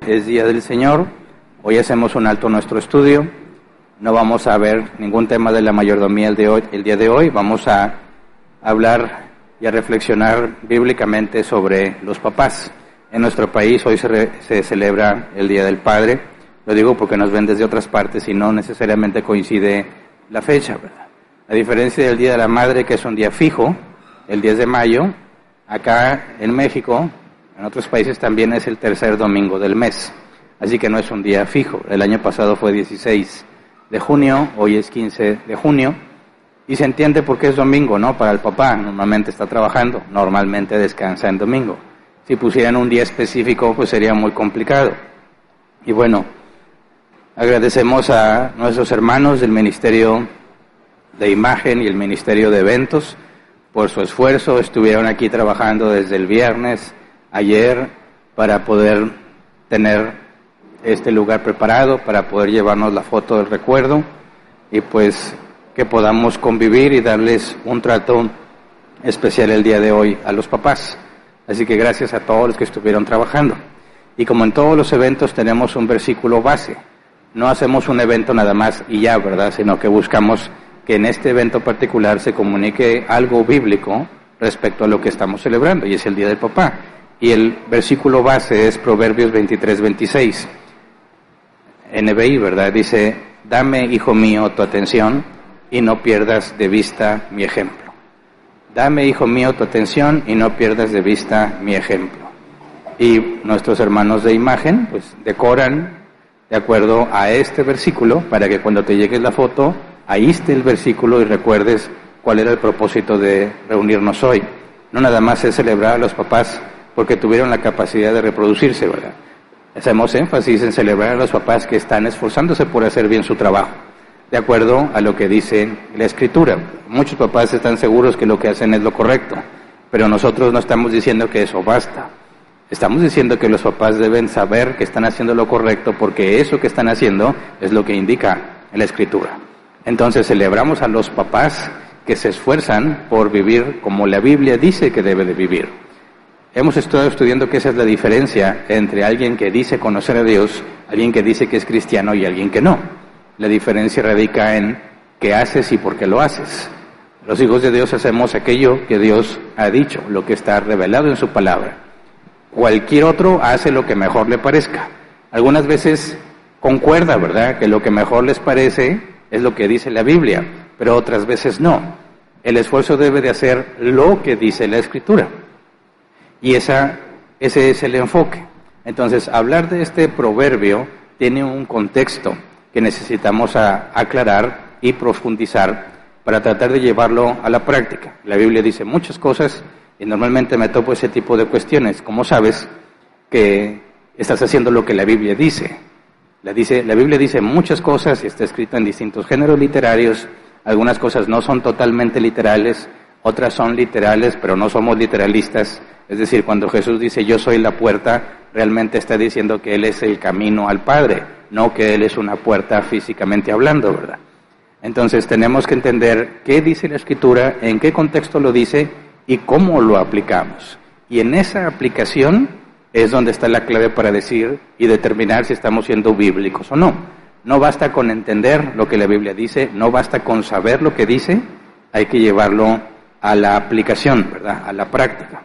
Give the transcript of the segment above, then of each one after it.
es Día del Señor. Hoy hacemos un alto en nuestro estudio. No vamos a ver ningún tema de la mayordomía el día de hoy. Vamos a hablar y a reflexionar bíblicamente sobre los papás. En nuestro país hoy se celebra el Día del Padre. Lo digo porque nos ven desde otras partes y no necesariamente coincide la fecha, ¿verdad? A diferencia del Día de la Madre, que es un día fijo, el 10 de mayo, acá en México, en otros países también es el tercer domingo del mes. Así que no es un día fijo. El año pasado fue 16 de junio, hoy es 15 de junio. Y se entiende por qué es domingo, ¿no? Para el papá, normalmente está trabajando, normalmente descansa en domingo. Si pusieran un día específico, pues sería muy complicado. Y bueno, agradecemos a nuestros hermanos del Ministerio de Imagen y el Ministerio de Eventos por su esfuerzo. Estuvieron aquí trabajando desde el viernes, ayer, para poder tener este lugar preparado, para poder llevarnos la foto del recuerdo y pues que podamos convivir y darles un trato especial el día de hoy a los papás. Así que gracias a todos los que estuvieron trabajando. Y como en todos los eventos tenemos un versículo base. No hacemos un evento nada más y ya, ¿verdad? Sino que buscamos que en este evento particular se comunique algo bíblico respecto a lo que estamos celebrando, y es el Día del Papá. Y el versículo base es Proverbios 23-26. NBI, ¿verdad? Dice, dame, hijo mío, tu atención y no pierdas de vista mi ejemplo. Dame, hijo mío, tu atención y no pierdas de vista mi ejemplo. Y nuestros hermanos de imagen, pues decoran de acuerdo a este versículo para que cuando te llegue la foto, ahí esté el versículo y recuerdes cuál era el propósito de reunirnos hoy. No nada más es celebrar a los papás porque tuvieron la capacidad de reproducirse, ¿verdad? Hacemos énfasis en celebrar a los papás que están esforzándose por hacer bien su trabajo, de acuerdo a lo que dice la Escritura. Muchos papás están seguros que lo que hacen es lo correcto, pero nosotros no estamos diciendo que eso basta. Estamos diciendo que los papás deben saber que están haciendo lo correcto porque eso que están haciendo es lo que indica la Escritura. Entonces celebramos a los papás que se esfuerzan por vivir como la Biblia dice que debe de vivir. Hemos estado estudiando que esa es la diferencia entre alguien que dice conocer a Dios, alguien que dice que es cristiano y alguien que no. La diferencia radica en qué haces y por qué lo haces. Los hijos de Dios hacemos aquello que Dios ha dicho, lo que está revelado en su palabra. Cualquier otro hace lo que mejor le parezca. Algunas veces concuerda, ¿verdad?, que lo que mejor les parece es lo que dice la Biblia, pero otras veces no. El esfuerzo debe de hacer lo que dice la Escritura. Y ese es el enfoque. Entonces, hablar de este proverbio tiene un contexto que necesitamos aclarar y profundizar para tratar de llevarlo a la práctica. La Biblia dice muchas cosas y normalmente me topo ese tipo de cuestiones. ¿Cómo sabes que estás haciendo lo que la Biblia dice? La Biblia dice muchas cosas y está escrito en distintos géneros literarios. Algunas cosas no son totalmente literales, otras son literales, pero no somos literalistas. Es decir, cuando Jesús dice yo soy la puerta, realmente está diciendo que Él es el camino al Padre, no que Él es una puerta físicamente hablando, ¿verdad? Entonces tenemos que entender qué dice la Escritura, en qué contexto lo dice y cómo lo aplicamos. Y en esa aplicación es donde está la clave para decir y determinar si estamos siendo bíblicos o no. No basta con entender lo que la Biblia dice, no basta con saber lo que dice, hay que llevarlo a la aplicación, ¿verdad?, a la práctica.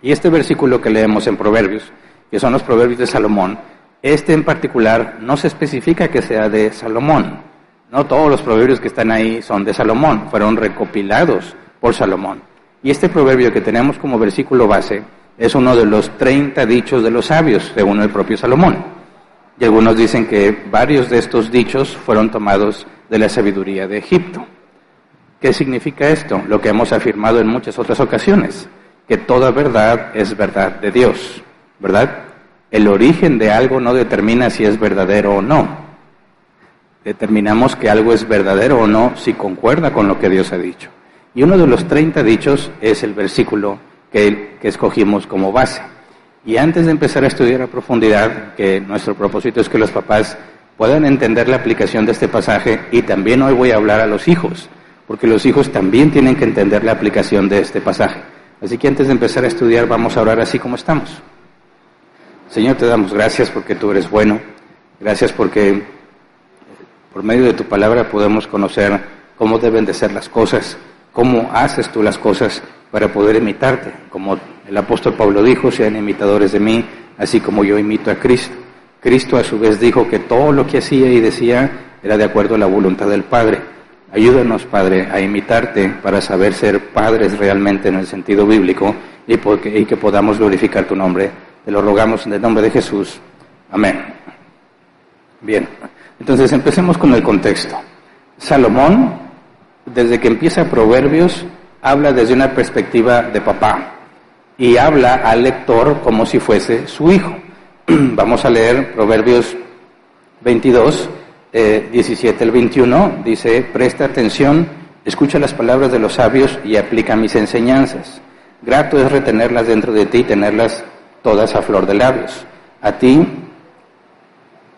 Y este versículo que leemos en Proverbios, que son los Proverbios de Salomón, este en particular no se especifica que sea de Salomón. No todos los proverbios que están ahí son de Salomón, fueron recopilados por Salomón. Y este proverbio que tenemos como versículo base es uno de los 30 dichos de los sabios, según el propio Salomón. Y algunos dicen que varios de estos dichos fueron tomados de la sabiduría de Egipto. ¿Qué significa esto? Lo que hemos afirmado en muchas otras ocasiones, que toda verdad es verdad de Dios, ¿verdad? El origen de algo no determina si es verdadero o no. Determinamos que algo es verdadero o no si concuerda con lo que Dios ha dicho. Y uno de los 30 dichos es el versículo que escogimos como base. Y antes de empezar a estudiar a profundidad, que nuestro propósito es que los papás puedan entender la aplicación de este pasaje, y también hoy voy a hablar a los hijos, porque los hijos también tienen que entender la aplicación de este pasaje. Así que antes de empezar a estudiar, vamos a orar así como estamos. Señor, te damos gracias porque tú eres bueno. Gracias porque por medio de tu palabra podemos conocer cómo deben de ser las cosas, cómo haces tú las cosas para poder imitarte. Como el apóstol Pablo dijo, sean imitadores de mí, así como yo imito a Cristo. Cristo a su vez dijo que todo lo que hacía y decía era de acuerdo a la voluntad del Padre. Ayúdanos, Padre, a imitarte para saber ser padres realmente en el sentido bíblico y que podamos glorificar tu nombre. Te lo rogamos en el nombre de Jesús. Amén. Bien, entonces empecemos con el contexto. Salomón, desde que empieza Proverbios, habla desde una perspectiva de papá y habla al lector como si fuese su hijo. Vamos a leer Proverbios 22, 17 al 21, dice: presta atención, escucha las palabras de los sabios y aplica mis enseñanzas. Grato es retenerlas dentro de ti y tenerlas todas a flor de labios. A ti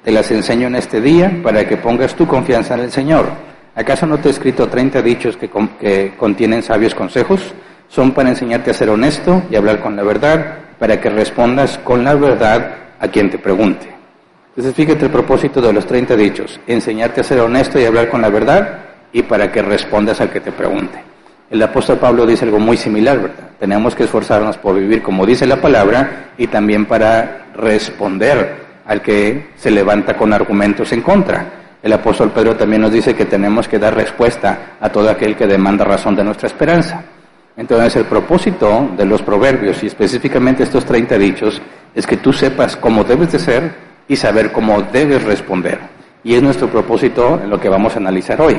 te las enseño en este día para que pongas tu confianza en el Señor. ¿Acaso no te he escrito 30 dichos que contienen sabios consejos? Son para enseñarte a ser honesto y hablar con la verdad, para que respondas con la verdad a quien te pregunte. Entonces fíjate el propósito de los 30 dichos: enseñarte a ser honesto y hablar con la verdad, y para que respondas al que te pregunte. El apóstol Pablo dice algo muy similar, ¿verdad? Tenemos que esforzarnos por vivir como dice la palabra y también para responder al que se levanta con argumentos en contra. El apóstol Pedro también nos dice que tenemos que dar respuesta a todo aquel que demanda razón de nuestra esperanza. Entonces el propósito de los proverbios y específicamente estos 30 dichos es que tú sepas cómo debes de ser y saber cómo debes responder. Y es nuestro propósito en lo que vamos a analizar hoy.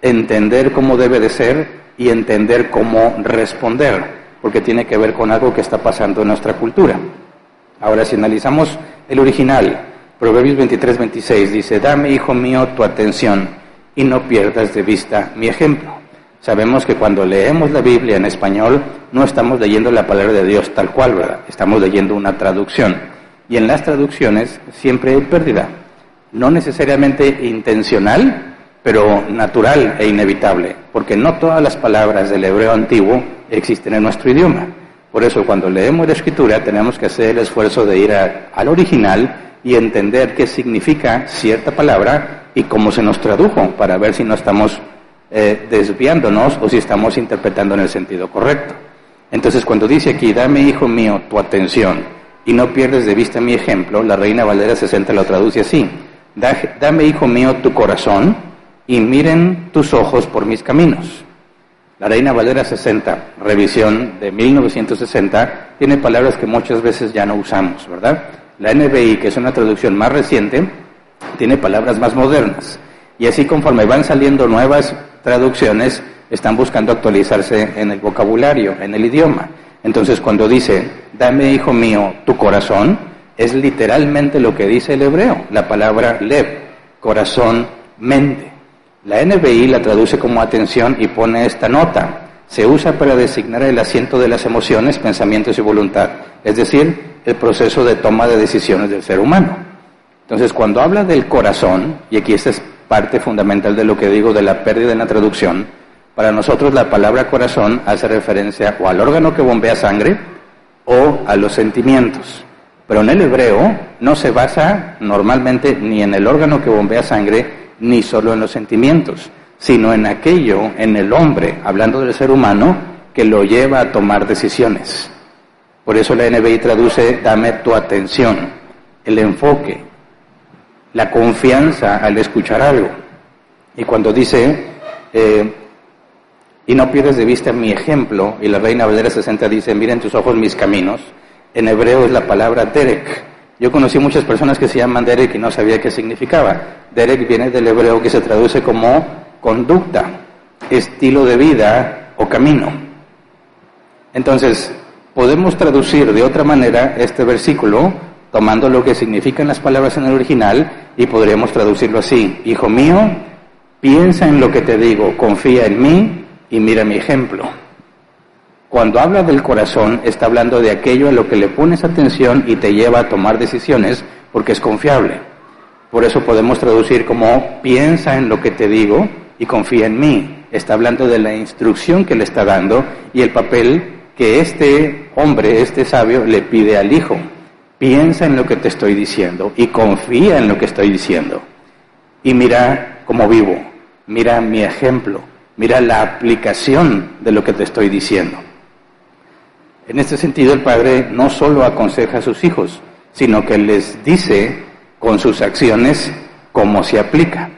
Entender cómo debe de ser y entender cómo responder, porque tiene que ver con algo que está pasando en nuestra cultura. Ahora, si analizamos el original, Proverbios 23-26 dice: dame, hijo mío, tu atención y no pierdas de vista mi ejemplo. Sabemos que cuando leemos la Biblia en español no estamos leyendo la palabra de Dios tal cual, ¿verdad? Estamos leyendo una traducción. Y en las traducciones siempre hay pérdida. No necesariamente intencional, pero natural e inevitable, porque no todas las palabras del hebreo antiguo existen en nuestro idioma. Por eso cuando leemos la Escritura tenemos que hacer el esfuerzo de ir al original y entender qué significa cierta palabra y cómo se nos tradujo, para ver si no estamos desviándonos o si estamos interpretando en el sentido correcto. Entonces cuando dice aquí: dame, hijo mío, tu atención y no pierdes de vista mi ejemplo, la Reina Valera 60 lo traduce así: dame, hijo mío, tu corazón y miren tus ojos por mis caminos. La Reina Valera 60, revisión de 1960, tiene palabras que muchas veces ya no usamos, ¿verdad? La NBI, que es una traducción más reciente, tiene palabras más modernas. Y así conforme van saliendo nuevas traducciones, están buscando actualizarse en el vocabulario, en el idioma. Entonces cuando dice: dame, hijo mío, tu corazón, es literalmente lo que dice el hebreo, la palabra lev, corazón, mente. La NBI la traduce como atención y pone esta nota: se usa para designar el asiento de las emociones, pensamientos y voluntad, es decir, el proceso de toma de decisiones del ser humano. Entonces, cuando habla del corazón, y aquí esta es parte fundamental de lo que digo de la pérdida en la traducción, para nosotros la palabra corazón hace referencia o al órgano que bombea sangre o a los sentimientos. Pero en el hebreo no se basa normalmente ni en el órgano que bombea sangre, ni solo en los sentimientos, sino en aquello, en el hombre, hablando del ser humano, que lo lleva a tomar decisiones. Por eso la NBI traduce: dame tu atención, el enfoque, la confianza al escuchar algo. Y cuando dice, y no pierdes de vista mi ejemplo, y la Reina Valera 60 dice: miren tus ojos mis caminos, en hebreo es la palabra derek. Yo conocí muchas personas que se llaman Derek y no sabía qué significaba. Derek viene del hebreo que se traduce como conducta, estilo de vida o camino. Entonces, podemos traducir de otra manera este versículo tomando lo que significan las palabras en el original y podríamos traducirlo así: hijo mío, piensa en lo que te digo, confía en mí y mira mi ejemplo. Cuando habla del corazón, está hablando de aquello a lo que le pones atención y te lleva a tomar decisiones porque es confiable. Por eso podemos traducir como: piensa en lo que te digo y confía en mí. Está hablando de la instrucción que le está dando y el papel que este hombre, este sabio, le pide al hijo. Piensa en lo que te estoy diciendo y confía en lo que estoy diciendo. Y mira cómo vivo, mira mi ejemplo, mira la aplicación de lo que te estoy diciendo. En este sentido, el padre no solo aconseja a sus hijos, sino que les dice con sus acciones cómo se aplica.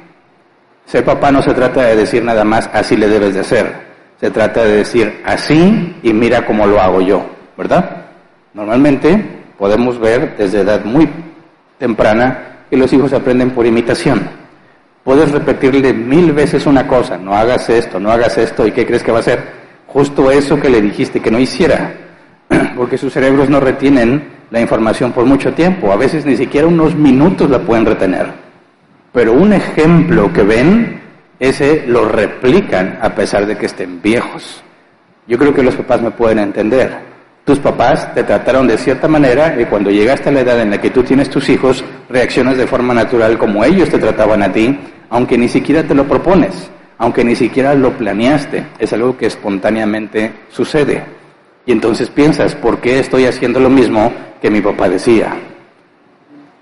Ser papá no se trata de decir nada más así le debes de hacer, se trata de decir así y mira cómo lo hago yo, ¿verdad? Normalmente podemos ver desde edad muy temprana que los hijos aprenden por imitación. Puedes repetirle 1000 veces una cosa, no hagas esto, ¿y qué crees que va a hacer? Justo eso que le dijiste que no hiciera, porque sus cerebros no retienen la información por mucho tiempo, a veces ni siquiera unos minutos la pueden retener. Pero un ejemplo que ven, ese lo replican a pesar de que estén viejos. Yo creo que los papás me pueden entender. Tus papás te trataron de cierta manera y cuando llegaste a la edad en la que tú tienes tus hijos, reaccionas de forma natural como ellos te trataban a ti, aunque ni siquiera te lo propones, aunque ni siquiera lo planeaste. Es algo que espontáneamente sucede. Y entonces piensas, ¿por qué estoy haciendo lo mismo que mi papá decía?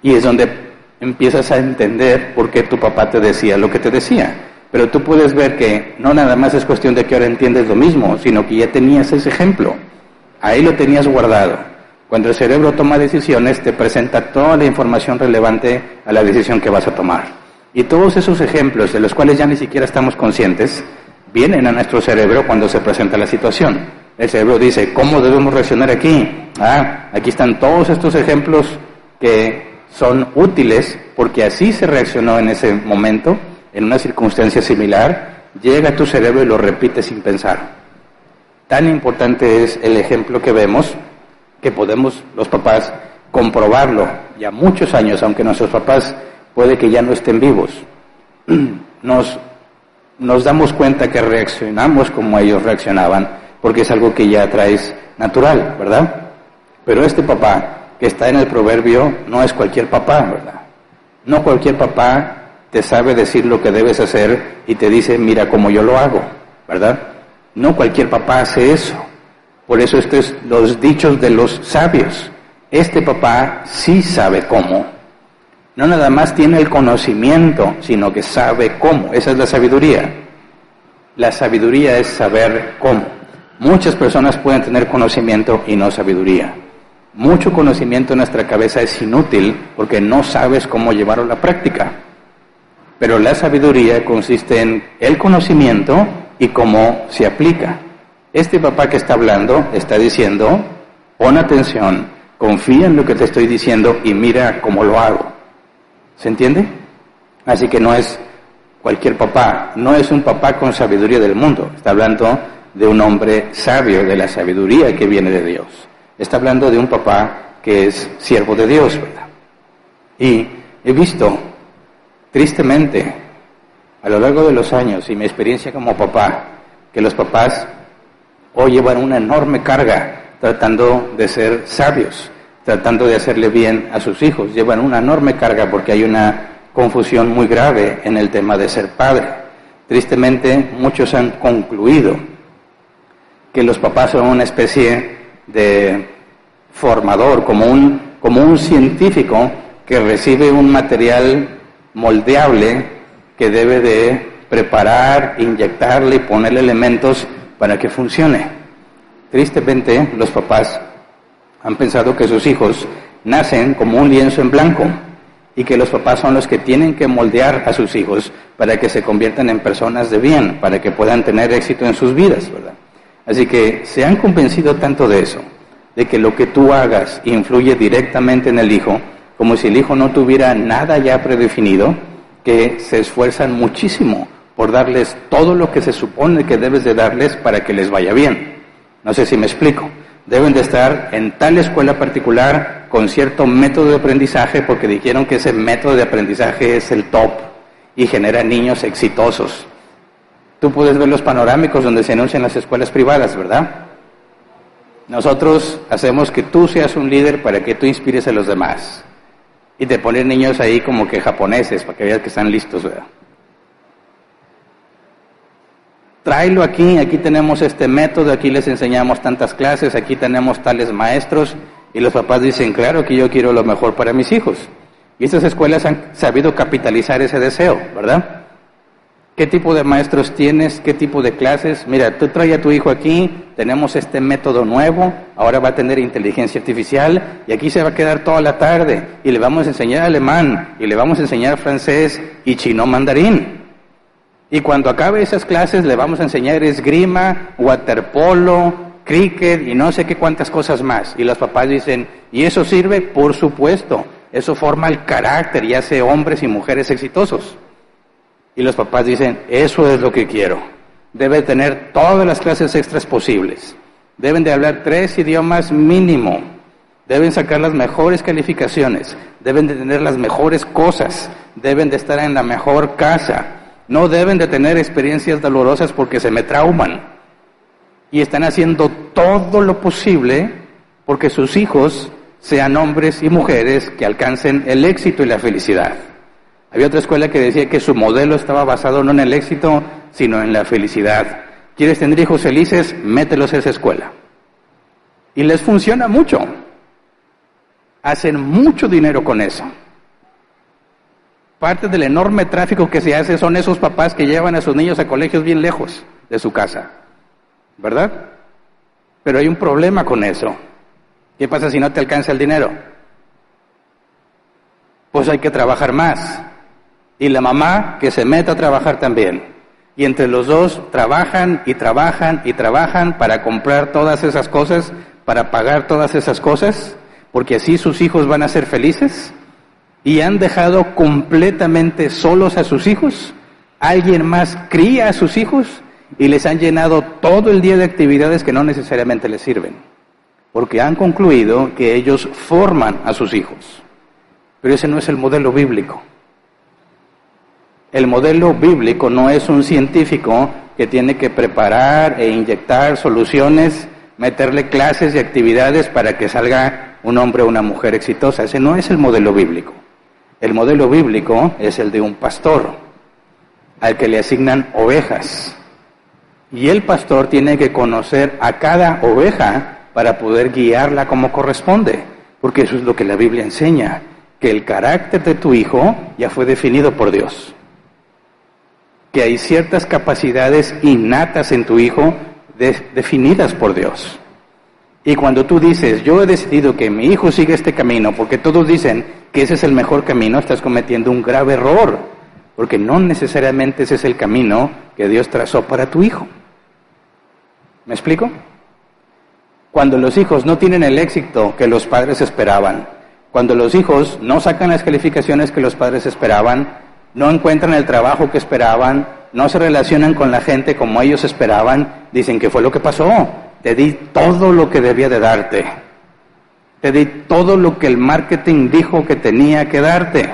Y es donde empiezas a entender por qué tu papá te decía lo que te decía. Pero tú puedes ver que no nada más es cuestión de que ahora entiendes lo mismo, sino que ya tenías ese ejemplo. Ahí lo tenías guardado. Cuando el cerebro toma decisiones, te presenta toda la información relevante a la decisión que vas a tomar. Y todos esos ejemplos, de los cuales ya ni siquiera estamos conscientes, vienen a nuestro cerebro cuando se presenta la situación. El cerebro dice, ¿cómo debemos reaccionar aquí? Aquí están todos estos ejemplos que son útiles porque así se reaccionó en ese momento, en una circunstancia similar, llega a tu cerebro y lo repite sin pensar. Tan importante es el ejemplo que vemos que podemos los papás comprobarlo ya muchos años, aunque nuestros papás puede que ya no estén vivos. Nos damos cuenta que reaccionamos como ellos reaccionaban, porque es algo que ya traes natural, ¿verdad? Pero este papá que está en el proverbio no es cualquier papá, ¿verdad? No cualquier papá te sabe decir lo que debes hacer y te dice, mira cómo yo lo hago, ¿verdad? No cualquier papá hace eso. Por eso estos es los dichos de los sabios. Este papá sí sabe cómo. No nada más tiene el conocimiento, sino que sabe cómo. Esa es la sabiduría. La sabiduría es saber cómo. Muchas personas pueden tener conocimiento y no sabiduría. Mucho conocimiento en nuestra cabeza es inútil porque no sabes cómo llevarlo a la práctica. Pero la sabiduría consiste en el conocimiento y cómo se aplica. Este papá que está hablando está diciendo, pon atención, confía en lo que te estoy diciendo y mira cómo lo hago. ¿Se entiende? Así que no es cualquier papá, no es un papá con sabiduría del mundo. Está hablando de un hombre sabio, de la sabiduría que viene de Dios. Está hablando de un papá que es siervo de Dios, ¿verdad? Y he visto, tristemente, a lo largo de los años y mi experiencia como papá, que los papás hoy llevan una enorme carga tratando de ser sabios, tratando de hacerle bien a sus hijos. Llevan una enorme carga porque hay una confusión muy grave en el tema de ser padre. Tristemente, muchos han concluido que los papás son una especie de formador, como un científico que recibe un material moldeable que debe de preparar, inyectarle y ponerle elementos para que funcione. Tristemente, los papás han pensado que sus hijos nacen como un lienzo en blanco y que los papás son los que tienen que moldear a sus hijos para que se conviertan en personas de bien, para que puedan tener éxito en sus vidas, ¿verdad? Así que se han convencido tanto de eso, de que lo que tú hagas influye directamente en el hijo, como si el hijo no tuviera nada ya predefinido, que se esfuerzan muchísimo por darles todo lo que se supone que debes de darles para que les vaya bien. No sé si me explico. Deben de estar en tal escuela particular con cierto método de aprendizaje porque dijeron que ese método de aprendizaje es el top y genera niños exitosos. Tú puedes ver los panorámicos donde se anuncian las escuelas privadas, ¿verdad? Nosotros hacemos que tú seas un líder para que tú inspires a los demás. Y te ponen niños ahí como que japoneses, para que veas que están listos, ¿verdad? Tráelo aquí tenemos este método, aquí les enseñamos tantas clases, aquí tenemos tales maestros, Y los papás dicen, claro que yo quiero lo mejor para mis hijos. Y estas escuelas han sabido capitalizar ese deseo, ¿verdad? ¿Qué tipo de maestros tienes? ¿Qué tipo de clases? Mira, tú trae a tu hijo aquí, tenemos este método nuevo, ahora va a tener inteligencia artificial y aquí se va a quedar toda la tarde y le vamos a enseñar alemán y le vamos a enseñar francés y chino mandarín. Y cuando acabe esas clases le vamos a enseñar esgrima, waterpolo, cricket y no sé qué cuántas cosas más. Y los papás dicen, ¿y eso sirve? Por supuesto, eso forma el carácter y hace hombres y mujeres exitosos. Y los papás dicen, eso es lo que quiero. Debe tener todas las clases extras posibles. Deben de hablar 3 idiomas mínimo. Deben sacar las mejores calificaciones. Deben de tener las mejores cosas. Deben de estar en la mejor casa. No deben de tener experiencias dolorosas porque se me trauman. Y están haciendo todo lo posible porque sus hijos sean hombres y mujeres que alcancen el éxito y la felicidad. Había otra escuela que decía que su modelo estaba basado no en el éxito, sino en la felicidad. ¿Quieres tener hijos felices? Mételos a esa escuela. Y les funciona mucho. Hacen mucho dinero con eso. Parte del enorme tráfico que se hace son esos papás que llevan a sus niños a colegios bien lejos de su casa. ¿Verdad? Pero hay un problema con eso. ¿Qué pasa si no te alcanza el dinero? Pues hay que trabajar más. Y la mamá que se meta a trabajar también. Y entre los dos trabajan y trabajan y trabajan para comprar todas esas cosas, para pagar todas esas cosas, porque así sus hijos van a ser felices. Y han dejado completamente solos a sus hijos. Alguien más cría a sus hijos y les han llenado todo el día de actividades que no necesariamente les sirven. Porque han concluido que ellos forman a sus hijos. Pero ese no es el modelo bíblico. El modelo bíblico no es un científico que tiene que preparar e inyectar soluciones, meterle clases y actividades para que salga un hombre o una mujer exitosa. Ese no es el modelo bíblico. El modelo bíblico es el de un pastor, al que le asignan ovejas. Y el pastor tiene que conocer a cada oveja para poder guiarla como corresponde, porque eso es lo que la Biblia enseña, que el carácter de tu hijo ya fue definido por Dios. Que hay ciertas capacidades innatas en tu hijo definidas por Dios. Y cuando tú dices, yo he decidido que mi hijo siga este camino, porque todos dicen que ese es el mejor camino, estás cometiendo un grave error, porque no necesariamente ese es el camino que Dios trazó para tu hijo. ¿Me explico? Cuando los hijos no tienen el éxito que los padres esperaban, cuando los hijos no sacan las calificaciones que los padres esperaban, no encuentran el trabajo que esperaban, no se relacionan con la gente como ellos esperaban, dicen que fue lo que pasó. Te di todo lo que debía de darte. Te di todo lo que el marketing dijo que tenía que darte.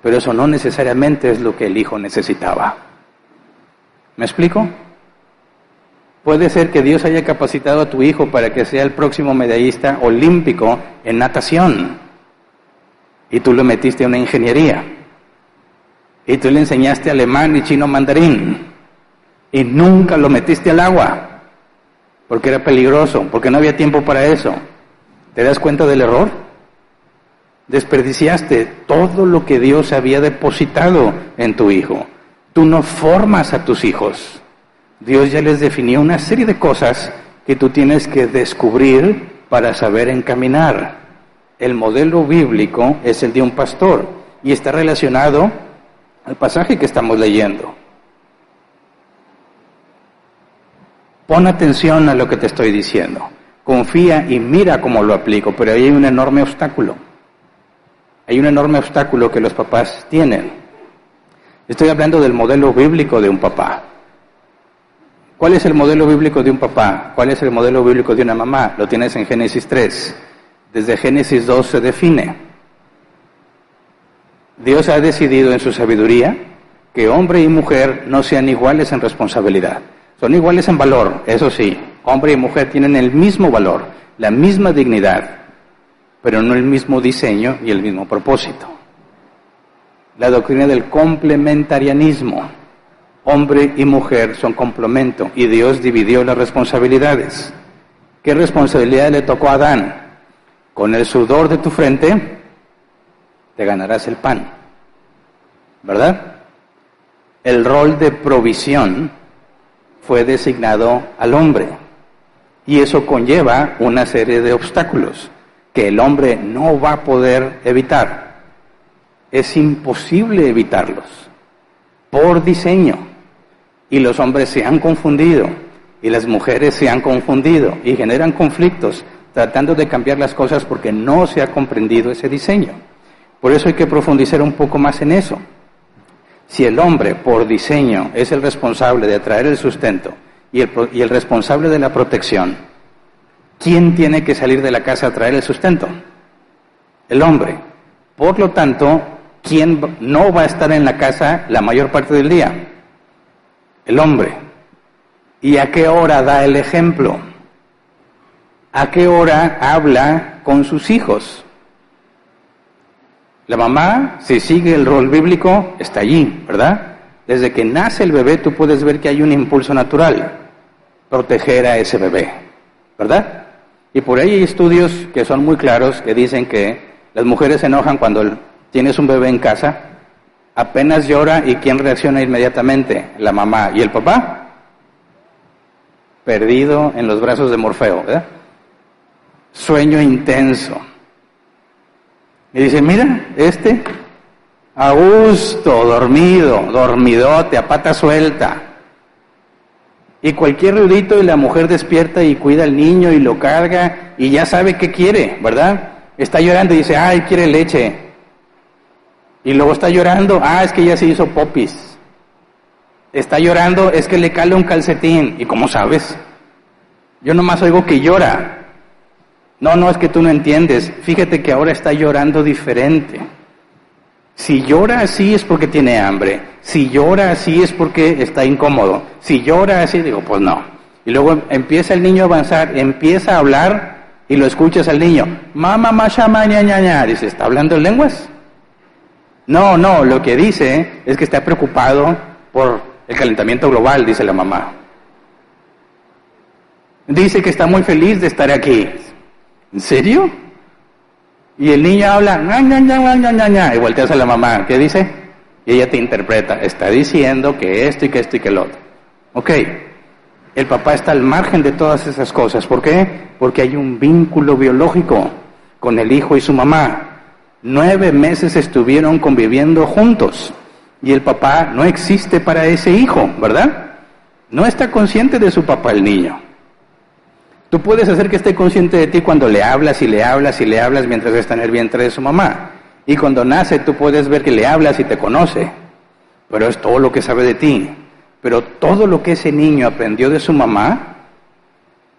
Pero eso no necesariamente es lo que el hijo necesitaba. ¿Me explico? Puede ser que Dios haya capacitado a tu hijo para que sea el próximo medallista olímpico en natación. Y tú lo metiste a una ingeniería. Y tú le enseñaste alemán y chino mandarín. Y nunca lo metiste al agua. Porque era peligroso, porque no había tiempo para eso. ¿Te das cuenta del error? Desperdiciaste todo lo que Dios había depositado en tu hijo. Tú no formas a tus hijos. Dios ya les definió una serie de cosas que tú tienes que descubrir para saber encaminar. El modelo bíblico es el de un pastor y está relacionado al pasaje que estamos leyendo. Pon atención a lo que te estoy diciendo. Confía y mira cómo lo aplico, pero ahí hay un enorme obstáculo. Hay un enorme obstáculo que los papás tienen. Estoy hablando del modelo bíblico de un papá. ¿Cuál es el modelo bíblico de un papá? ¿Cuál es el modelo bíblico de una mamá? Lo tienes en Génesis 3. Desde Génesis 2 se define. Dios ha decidido en su sabiduría que hombre y mujer no sean iguales en responsabilidad. Son iguales en valor, eso sí. Hombre y mujer tienen el mismo valor, la misma dignidad, pero no el mismo diseño y el mismo propósito. La doctrina del complementarianismo. Hombre y mujer son complemento y Dios dividió las responsabilidades. ¿Qué responsabilidad le tocó a Adán? Con el sudor de tu frente te ganarás el pan, ¿verdad? El rol de provisión fue designado al hombre y eso conlleva una serie de obstáculos que el hombre no va a poder evitar. Es imposible evitarlos por diseño y los hombres se han confundido y las mujeres se han confundido y generan conflictos tratando de cambiar las cosas porque no se ha comprendido ese diseño. Por eso hay que profundizar un poco más en eso. Si el hombre, por diseño, es el responsable de traer el sustento y el responsable de la protección, ¿quién tiene que salir de la casa a traer el sustento? El hombre. Por lo tanto, ¿quién no va a estar en la casa la mayor parte del día? El hombre. ¿Y a qué hora da el ejemplo? ¿A qué hora habla con sus hijos? La mamá, si sigue el rol bíblico, está allí, ¿verdad? Desde que nace el bebé tú puedes ver que hay un impulso natural, proteger a ese bebé, ¿verdad? Y por ahí hay estudios que son muy claros que dicen que las mujeres se enojan cuando tienes un bebé en casa, apenas llora y ¿quién reacciona inmediatamente? La mamá. ¿Y el papá? Perdido en los brazos de Morfeo, ¿verdad? Sueño intenso. Y dice, mira, a gusto, dormido, dormidote, a pata suelta. Y cualquier ruidito y la mujer despierta y cuida al niño y lo carga y ya sabe qué quiere, ¿verdad? Está llorando y dice, ay, quiere leche. Y luego está llorando, es que ya se hizo popis. Está llorando, es que le cala un calcetín. ¿Y cómo sabes? Yo nomás oigo que llora. No, es que tú no entiendes. Fíjate que ahora está llorando diferente. Si llora así es porque tiene hambre. Si llora así es porque está incómodo. Si llora así, digo, pues no. Y luego empieza el niño a avanzar, empieza a hablar y lo escuchas al niño. Mamá, mashama, ña. Dice, ¿está hablando en lenguas? No, lo que dice es que está preocupado por el calentamiento global, dice la mamá. Dice que está muy feliz de estar aquí. ¿En serio? Y el niño habla, ña, y volteas a la mamá, ¿qué dice? Y ella te interpreta, está diciendo que esto y que esto y que lo otro. Ok, el papá está al margen de todas esas cosas. ¿Por qué? Porque hay un vínculo biológico con el hijo y su mamá. 9 meses estuvieron conviviendo juntos y el papá no existe para ese hijo, ¿verdad? No está consciente de su papá el niño. Tú puedes hacer que esté consciente de ti cuando le hablas y le hablas y le hablas mientras está en el vientre de su mamá. Y cuando nace tú puedes ver que le hablas y te conoce. Pero es todo lo que sabe de ti. Pero todo lo que ese niño aprendió de su mamá,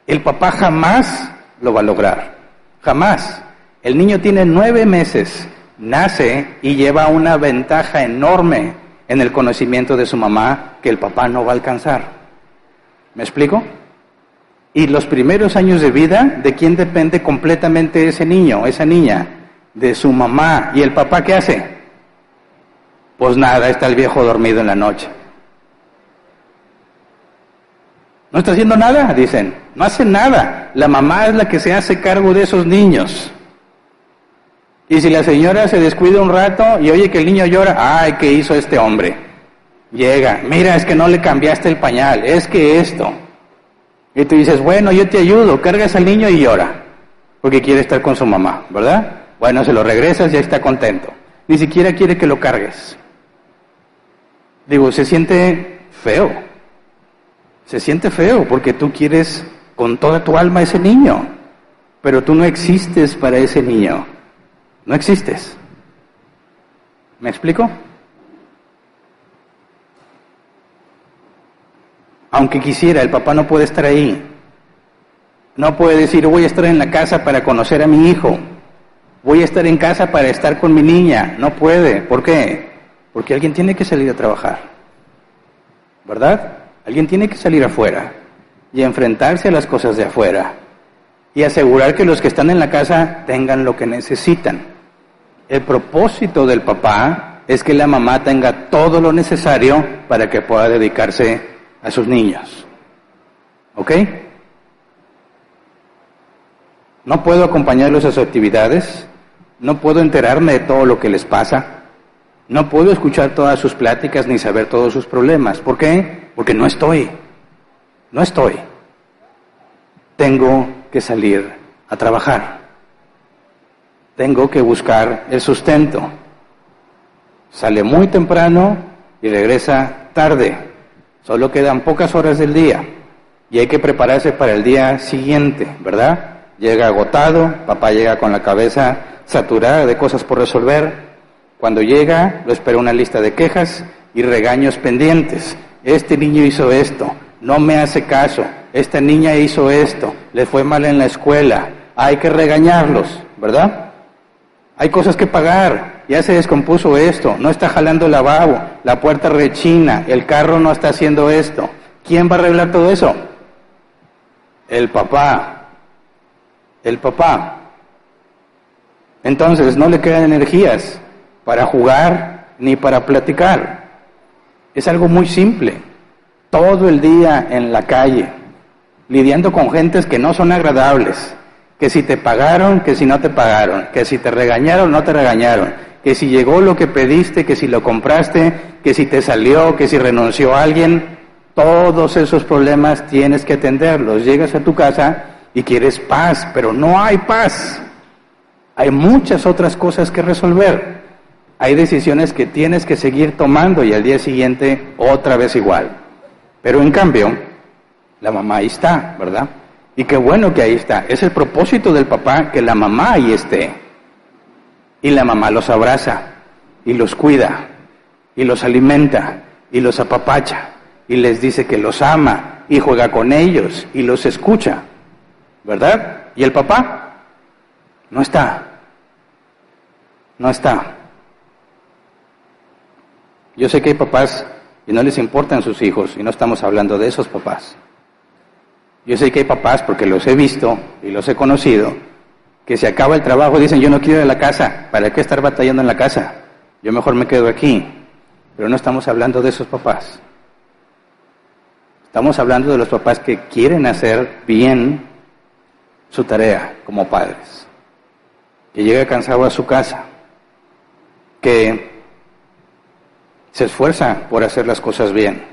el papá jamás lo va a lograr. Jamás. El niño tiene 9 meses, nace y lleva una ventaja enorme en el conocimiento de su mamá que el papá no va a alcanzar. ¿Me explico? Y los primeros años de vida, ¿de quién depende completamente ese niño, esa niña? De su mamá. ¿Y el papá qué hace? Pues nada, está el viejo dormido en la noche. ¿No está haciendo nada? Dicen. No hace nada. La mamá es la que se hace cargo de esos niños. Y si la señora se descuida un rato y oye que el niño llora, ¡ay, qué hizo este hombre! Llega, mira, es que no le cambiaste el pañal, es que esto... Y tú dices, bueno, yo te ayudo, cargas al niño y llora, porque quiere estar con su mamá, ¿verdad? Bueno, se lo regresas y ya está contento. Ni siquiera quiere que lo cargues. Digo, se siente feo. Se siente feo porque tú quieres con toda tu alma a ese niño, pero tú no existes para ese niño. No existes. ¿Me explico? Aunque quisiera, el papá no puede estar ahí. No puede decir, voy a estar en la casa para conocer a mi hijo. Voy a estar en casa para estar con mi niña. No puede. ¿Por qué? Porque alguien tiene que salir a trabajar. ¿Verdad? Alguien tiene que salir afuera y enfrentarse a las cosas de afuera y asegurar que los que están en la casa tengan lo que necesitan. El propósito del papá es que la mamá tenga todo lo necesario para que pueda dedicarse a sus niños. ¿Ok? no puedo acompañarlos a sus actividades, no puedo enterarme de todo lo que les pasa, no puedo escuchar todas sus pláticas ni saber todos sus problemas. ¿Por qué? Porque no estoy. Tengo que salir a trabajar. Tengo que buscar el sustento. Sale muy temprano y regresa tarde. Solo quedan pocas horas del día y hay que prepararse para el día siguiente, ¿verdad? Llega agotado, papá llega con la cabeza saturada de cosas por resolver. Cuando llega, lo espera una lista de quejas y regaños pendientes. Este niño hizo esto, no me hace caso. Esta niña hizo esto, le fue mal en la escuela. Hay que regañarlos, ¿verdad? Hay cosas que pagar. Ya se descompuso esto, no está jalando el lavabo, la puerta rechina, el carro no está haciendo esto. ¿Quién va a arreglar todo eso? El papá. Entonces no le quedan energías para jugar ni para platicar. Es algo muy simple. Todo el día en la calle, lidiando con gentes que no son agradables, que si te pagaron, que si no te pagaron, que si te regañaron, no te regañaron, que si llegó lo que pediste, que si lo compraste, que si te salió, que si renunció alguien. Todos esos problemas tienes que atenderlos. Llegas a tu casa y quieres paz, pero no hay paz. Hay muchas otras cosas que resolver. Hay decisiones que tienes que seguir tomando y al día siguiente otra vez igual. Pero en cambio, la mamá ahí está, ¿verdad? Y qué bueno que ahí está. Es el propósito del papá que la mamá ahí esté. Y la mamá los abraza, y los cuida, y los alimenta, y los apapacha, y les dice que los ama, y juega con ellos, y los escucha, ¿verdad? Y el papá no está. Yo sé que hay papás y no les importan sus hijos, y no estamos hablando de esos papás. Yo sé que hay papás, porque los he visto y los he conocido, que se acaba el trabajo y dicen, yo no quiero ir a la casa, ¿para qué estar batallando en la casa? Yo mejor me quedo aquí. Pero no estamos hablando de esos papás. Estamos hablando de los papás que quieren hacer bien su tarea como padres. Que llega cansado a su casa, que se esfuerza por hacer las cosas bien.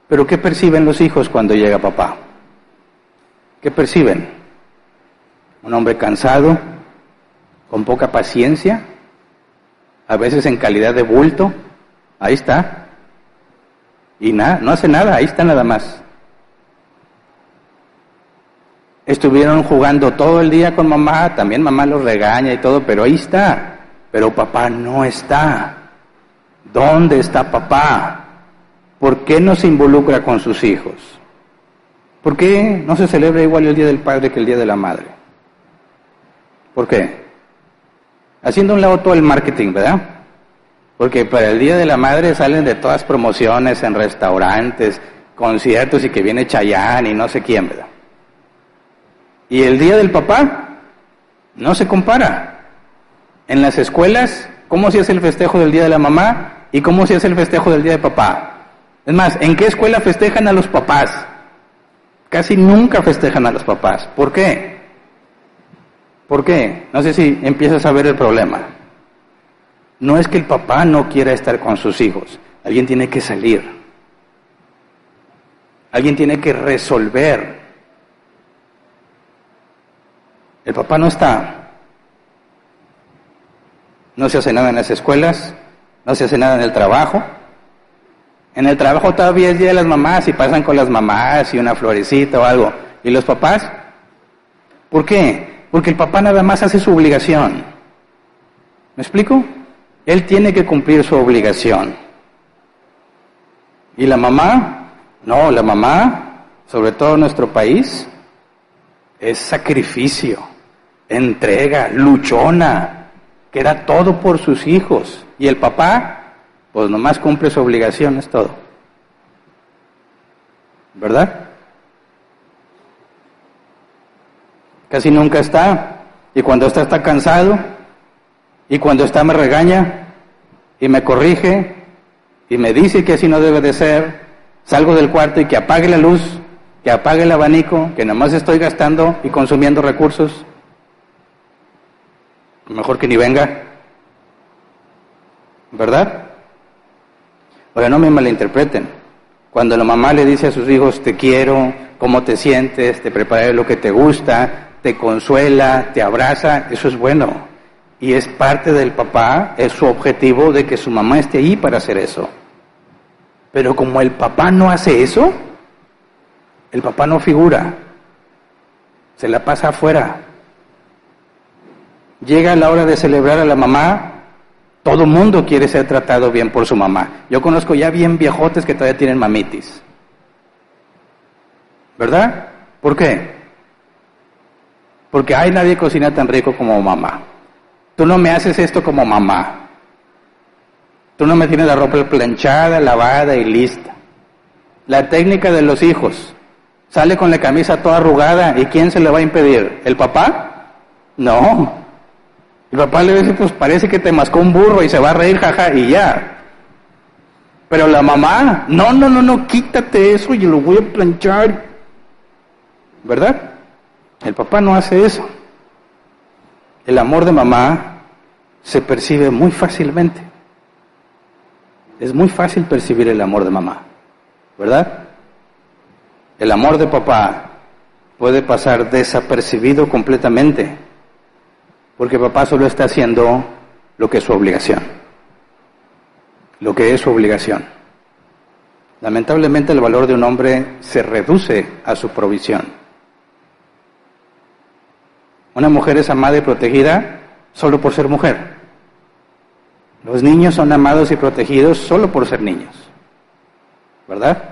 Pero ¿qué perciben los hijos cuando llega papá? ¿Qué perciben? Un hombre cansado, con poca paciencia, a veces en calidad de bulto. Ahí está. Y nada, no hace nada, ahí está nada más. Estuvieron jugando todo el día con mamá, también mamá los regaña y todo, pero ahí está. Pero papá no está. ¿Dónde está papá? ¿Por qué no se involucra con sus hijos? ¿Por qué no se celebra igual el Día del Padre que el Día de la Madre? ¿Por qué? Haciendo a un lado todo el marketing, ¿verdad? Porque para el Día de la Madre salen de todas promociones en restaurantes, conciertos y que viene Chayanne y no sé quién, ¿verdad? Y el Día del Papá no se compara. En las escuelas, ¿cómo se hace el festejo del Día de la Mamá y cómo se hace el festejo del Día de Papá? Es más, ¿en qué escuela festejan a los papás? Casi nunca festejan a los papás. ¿Por qué? ¿Por qué? No sé si empiezas a ver el problema. No es que el papá no quiera estar con sus hijos. Alguien tiene que salir. Alguien tiene que resolver. El papá no está. No se hace nada en las escuelas. No se hace nada en el trabajo. En el trabajo todavía es Día de las Mamás y pasan con las mamás y una florecita o algo. ¿Y los papás? ¿Por qué? Porque el papá nada más hace su obligación. ¿Me explico? Él tiene que cumplir su obligación. ¿Y la mamá? No, la mamá, sobre todo en nuestro país, es sacrificio, entrega, luchona, que da todo por sus hijos. Y el papá, pues nomás cumple su obligación, es todo. ¿Verdad? Casi nunca está. Y cuando está cansado. Y cuando está me regaña. Y me corrige. Y me dice que así no debe de ser. Salgo del cuarto y que apague la luz. Que apague el abanico. Que nomás estoy gastando y consumiendo recursos. Mejor que ni venga, ¿verdad? Ahora, no me malinterpreten. Cuando la mamá le dice a sus hijos, te quiero, cómo te sientes, te prepararé lo que te gusta, te consuela, te abraza, eso es bueno. Y es parte del papá, es su objetivo de que su mamá esté ahí para hacer eso. Pero como el papá no hace eso, el papá no figura, se la pasa afuera. Llega la hora de celebrar a la mamá, todo mundo quiere ser tratado bien por su mamá. Yo conozco ya bien viejotes que todavía tienen mamitis. ¿Verdad? ¿Por qué? Porque ay, nadie cocina tan rico como mamá. Tú no me haces esto como mamá. Tú no me tienes la ropa planchada, lavada y lista. La técnica de los hijos. Sale con la camisa toda arrugada, ¿y quién se le va a impedir? ¿El papá? No. El papá le dice, pues parece que te mascó un burro y se va a reír, jaja, y ya. Pero la mamá, no, quítate eso y lo voy a planchar. ¿Verdad? El papá no hace eso. El amor de mamá se percibe muy fácilmente. Es muy fácil percibir el amor de mamá, ¿verdad? El amor de papá puede pasar desapercibido completamente, porque papá solo está haciendo lo que es su obligación. Lo que es su obligación. Lamentablemente el valor de un hombre se reduce a su provisión. Una mujer es amada y protegida solo por ser mujer. Los niños son amados y protegidos solo por ser niños, ¿verdad?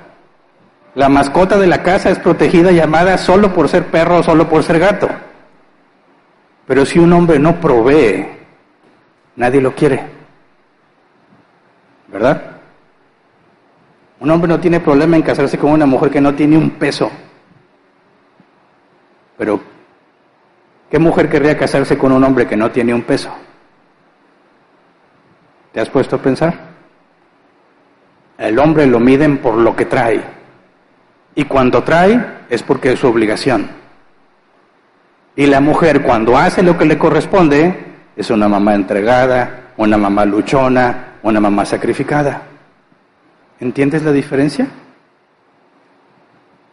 La mascota de la casa es protegida y amada solo por ser perro o solo por ser gato. Pero si un hombre no provee, nadie lo quiere, ¿verdad? Un hombre no tiene problema en casarse con una mujer que no tiene un peso. Pero, ¿qué mujer querría casarse con un hombre que no tiene un peso? ¿Te has puesto a pensar? El hombre lo miden por lo que trae. Y cuando trae es porque es su obligación. Y la mujer cuando hace lo que le corresponde es una mamá entregada, una mamá luchona, una mamá sacrificada. ¿Entiendes la diferencia?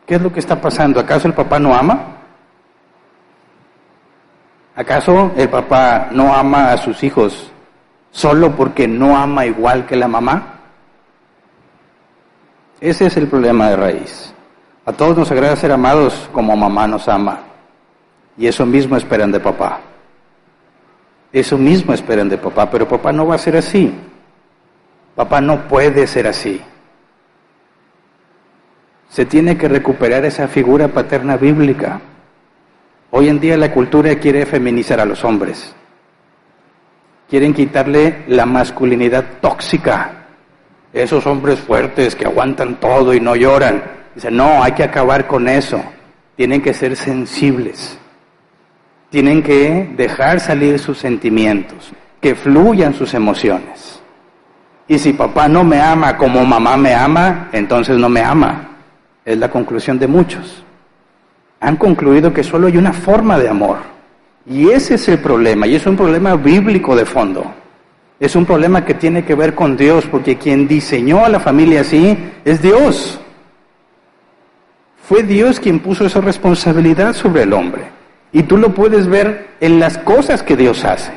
¿Qué es lo que está pasando? ¿Acaso el papá no ama? ¿Acaso el papá no ama a sus hijos solo porque no ama igual que la mamá? Ese es el problema de raíz. A todos nos agrada ser amados como mamá nos ama. Y eso mismo esperan de papá. Eso mismo esperan de papá, pero papá no va a ser así. Papá no puede ser así. Se tiene que recuperar esa figura paterna bíblica. Hoy en día la cultura quiere feminizar a los hombres. Quieren quitarle la masculinidad tóxica. Esos hombres fuertes que aguantan todo y no lloran. Dicen, no, hay que acabar con eso. Tienen que ser sensibles. Tienen que dejar salir sus sentimientos, que fluyan sus emociones. Y si papá no me ama como mamá me ama, entonces no me ama. Es la conclusión de muchos. Han concluido que solo hay una forma de amor. Y ese es el problema, y es un problema bíblico de fondo. Es un problema que tiene que ver con Dios, porque quien diseñó a la familia así es Dios. Fue Dios quien puso esa responsabilidad sobre el hombre. Y tú lo puedes ver en las cosas que Dios hace.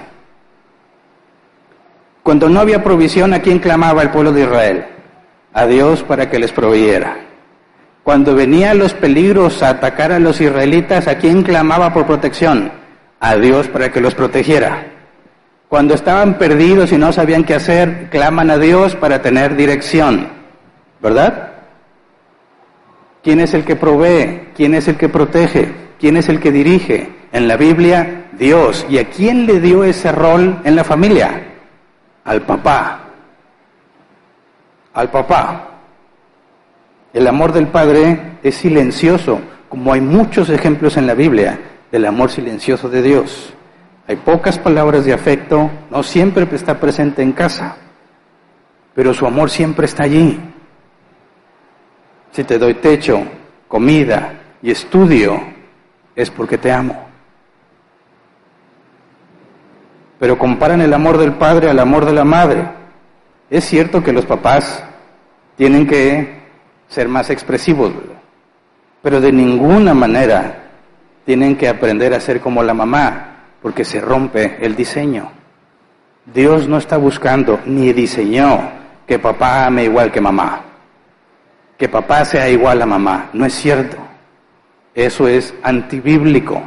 Cuando no había provisión, ¿a quién clamaba el pueblo de Israel? A Dios para que les proveyera. Cuando venían los peligros a atacar a los israelitas, ¿a quién clamaba por protección? A Dios para que los protegiera. Cuando estaban perdidos y no sabían qué hacer, claman a Dios para tener dirección. ¿Verdad? ¿Quién es el que provee? ¿Quién es el que protege? ¿Quién es el que dirige? En la Biblia, Dios. ¿Y a quién le dio ese rol en la familia? Al papá. Al papá. El amor del padre es silencioso, como hay muchos ejemplos en la Biblia del amor silencioso de Dios. Hay pocas palabras de afecto, no siempre está presente en casa, pero su amor siempre está allí. Si te doy techo, comida y estudio, es porque te amo. pero comparan el amor del padre al amor de la madre. Es cierto que los papás tienen que ser más expresivos, ¿verdad? Pero de ninguna manera tienen que aprender a ser como la mamá, porque se rompe el diseño. Dios no está buscando ni diseñó que papá ame igual que mamá, que papá sea igual a mamá. No es cierto. Eso es antibíblico.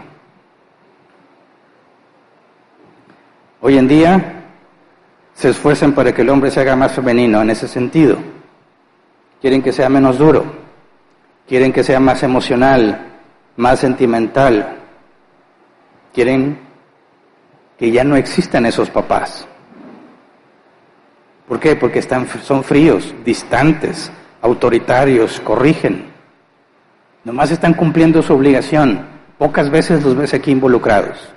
Hoy en día se esfuerzan para que el hombre se haga más femenino en ese sentido. Quieren que sea menos duro, quieren que sea más emocional, más sentimental. Quieren que ya no existan esos papás. ¿Por qué? Porque son fríos, distantes, autoritarios, corrigen. Nomás están cumpliendo su obligación. Pocas veces los ves aquí involucrados.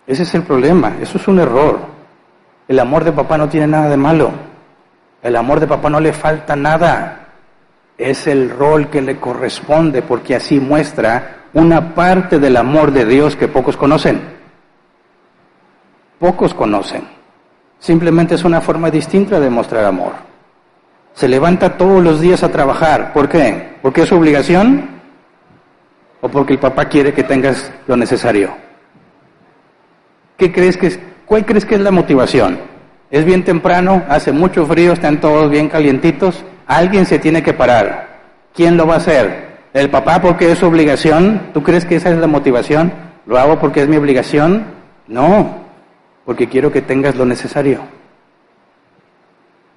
Ese es el problema, eso es un error. El amor de papá no tiene nada de malo. El amor de papá no le falta nada. Es el rol que le corresponde, porque así muestra una parte del amor de Dios que pocos conocen. Pocos conocen. Simplemente es una forma distinta de mostrar amor. Se levanta todos los días a trabajar. ¿Por qué? ¿Porque es su obligación? ¿O porque el papá quiere que tengas lo necesario? ¿Cuál crees que es la motivación? Es bien temprano, hace mucho frío, están todos bien calientitos. Alguien se tiene que parar. ¿Quién lo va a hacer? ¿El papá porque es su obligación? ¿Tú crees que esa es la motivación? ¿Lo hago porque es mi obligación? No, porque quiero que tengas lo necesario.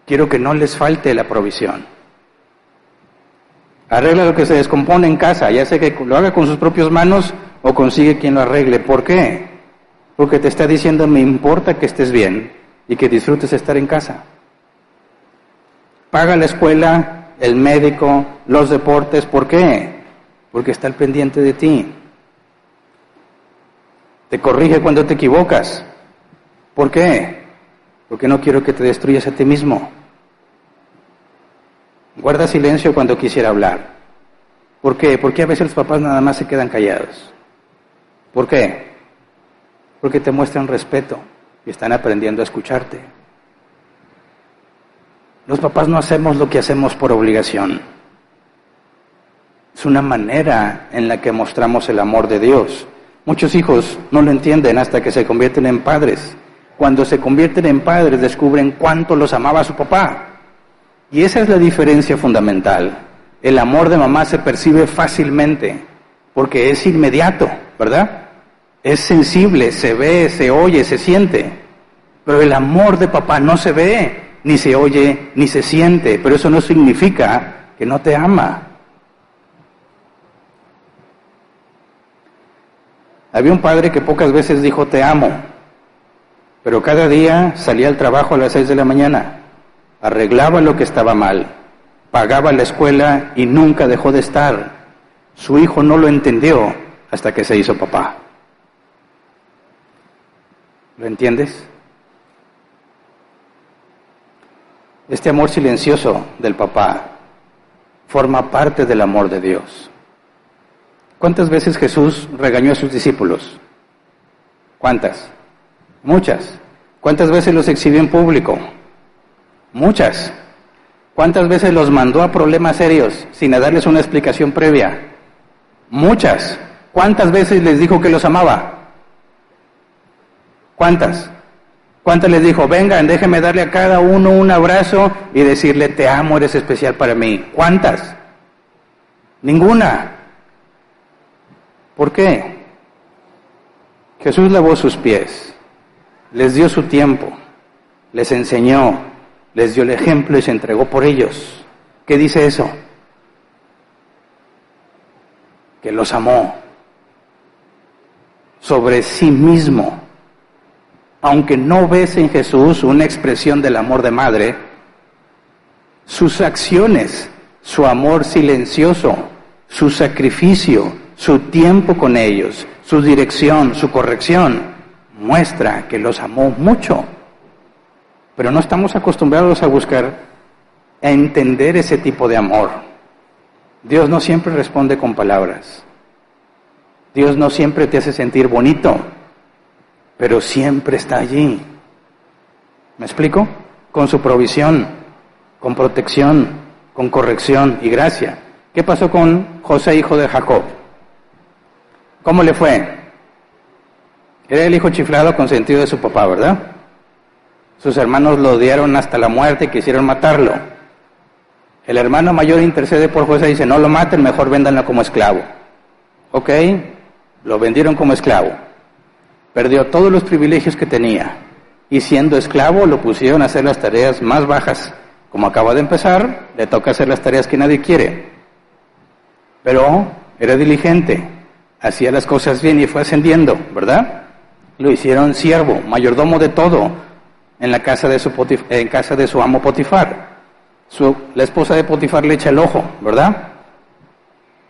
Quiero que no les falte la provisión. Arregla lo que se descompone en casa, ya sea que lo haga con sus propias manos o consigue quien lo arregle. ¿Por qué? Porque te está diciendo, me importa que estés bien y que disfrutes estar en casa. Paga la escuela, el médico, los deportes. ¿Por qué? Porque está al pendiente de ti. Te corrige cuando te equivocas. ¿Por qué? Porque no quiero que te destruyas a ti mismo. Guarda silencio cuando quisiera hablar. ¿Por qué? Porque a veces los papás nada más se quedan callados. ¿Por qué? Porque te muestran respeto y están aprendiendo a escucharte. Los papás no hacemos lo que hacemos por obligación. Es una manera en la que mostramos el amor de Dios. Muchos hijos no lo entienden hasta que se convierten en padres. Cuando se convierten en padres descubren cuánto los amaba su papá. Y esa es la diferencia fundamental. El amor de mamá se percibe fácilmente porque es inmediato, ¿verdad? Es sensible, se ve, se oye, se siente. Pero el amor de papá no se ve, ni se oye, ni se siente. Pero eso no significa que no te ama. Había un padre que pocas veces dijo te amo, pero cada día salía al trabajo a las 6 de la mañana, arreglaba lo que estaba mal, pagaba la escuela y nunca dejó de estar. Su hijo no lo entendió hasta que se hizo papá. ¿Lo entiendes? Este amor silencioso del papá forma parte del amor de Dios. ¿Cuántas veces Jesús regañó a sus discípulos? ¿Cuántas? Muchas. ¿Cuántas veces los exhibió en público? Muchas. ¿Cuántas veces los mandó a problemas serios sin darles una explicación previa? Muchas. ¿Cuántas veces les dijo que los amaba? ¿Cuántas? ¿Cuántas les dijo, vengan, déjenme darle a cada uno un abrazo y decirle, te amo, eres especial para mí? ¿Cuántas? Ninguna. ¿Por qué? Jesús lavó sus pies, les dio su tiempo, les enseñó, les dio el ejemplo y se entregó por ellos. ¿Qué dice eso? Que los amó sobre sí mismo. Aunque no ves en Jesús una expresión del amor de madre, sus acciones, su amor silencioso, su sacrificio, su tiempo con ellos, su dirección, su corrección, muestra que los amó mucho. Pero no estamos acostumbrados a buscar, a entender ese tipo de amor. Dios no siempre responde con palabras. Dios no siempre te hace sentir bonito. pero siempre está allí. ¿Me explico? Con su provisión, con protección, con corrección y gracia. ¿Qué pasó con José, hijo de Jacob? ¿Cómo le fue? Era el hijo chiflado consentido de su papá, ¿verdad? Sus hermanos lo odiaron hasta la muerte y quisieron matarlo. El hermano mayor intercede por José y dice, no lo maten, mejor véndanlo como esclavo. Ok, lo vendieron como esclavo. Perdió todos los privilegios que tenía. Y siendo esclavo lo pusieron a hacer las tareas más bajas. Como acaba de empezar, le toca hacer las tareas que nadie quiere. Pero era diligente, hacía las cosas bien y fue ascendiendo, ¿verdad? Lo hicieron siervo, mayordomo de todo, en la casa de su amo Potifar. La esposa de Potifar le echa el ojo, ¿verdad?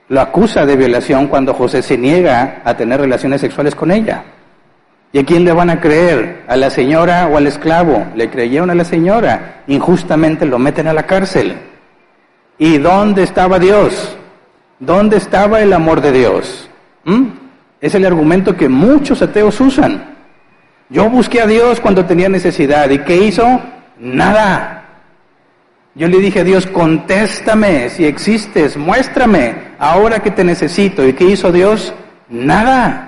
Lo acusa de violación cuando José se niega a tener relaciones sexuales con ella. ¿Y a quién le van a creer? ¿A la señora o al esclavo? Le creyeron a la señora. Injustamente lo meten a la cárcel. ¿Y dónde estaba Dios? ¿Dónde estaba el amor de Dios? Es el argumento que muchos ateos usan. Yo busqué a Dios cuando tenía necesidad. ¿Y qué hizo? Nada. Yo le dije a Dios, contéstame si existes, muéstrame ahora que te necesito. ¿Y qué hizo Dios? Nada.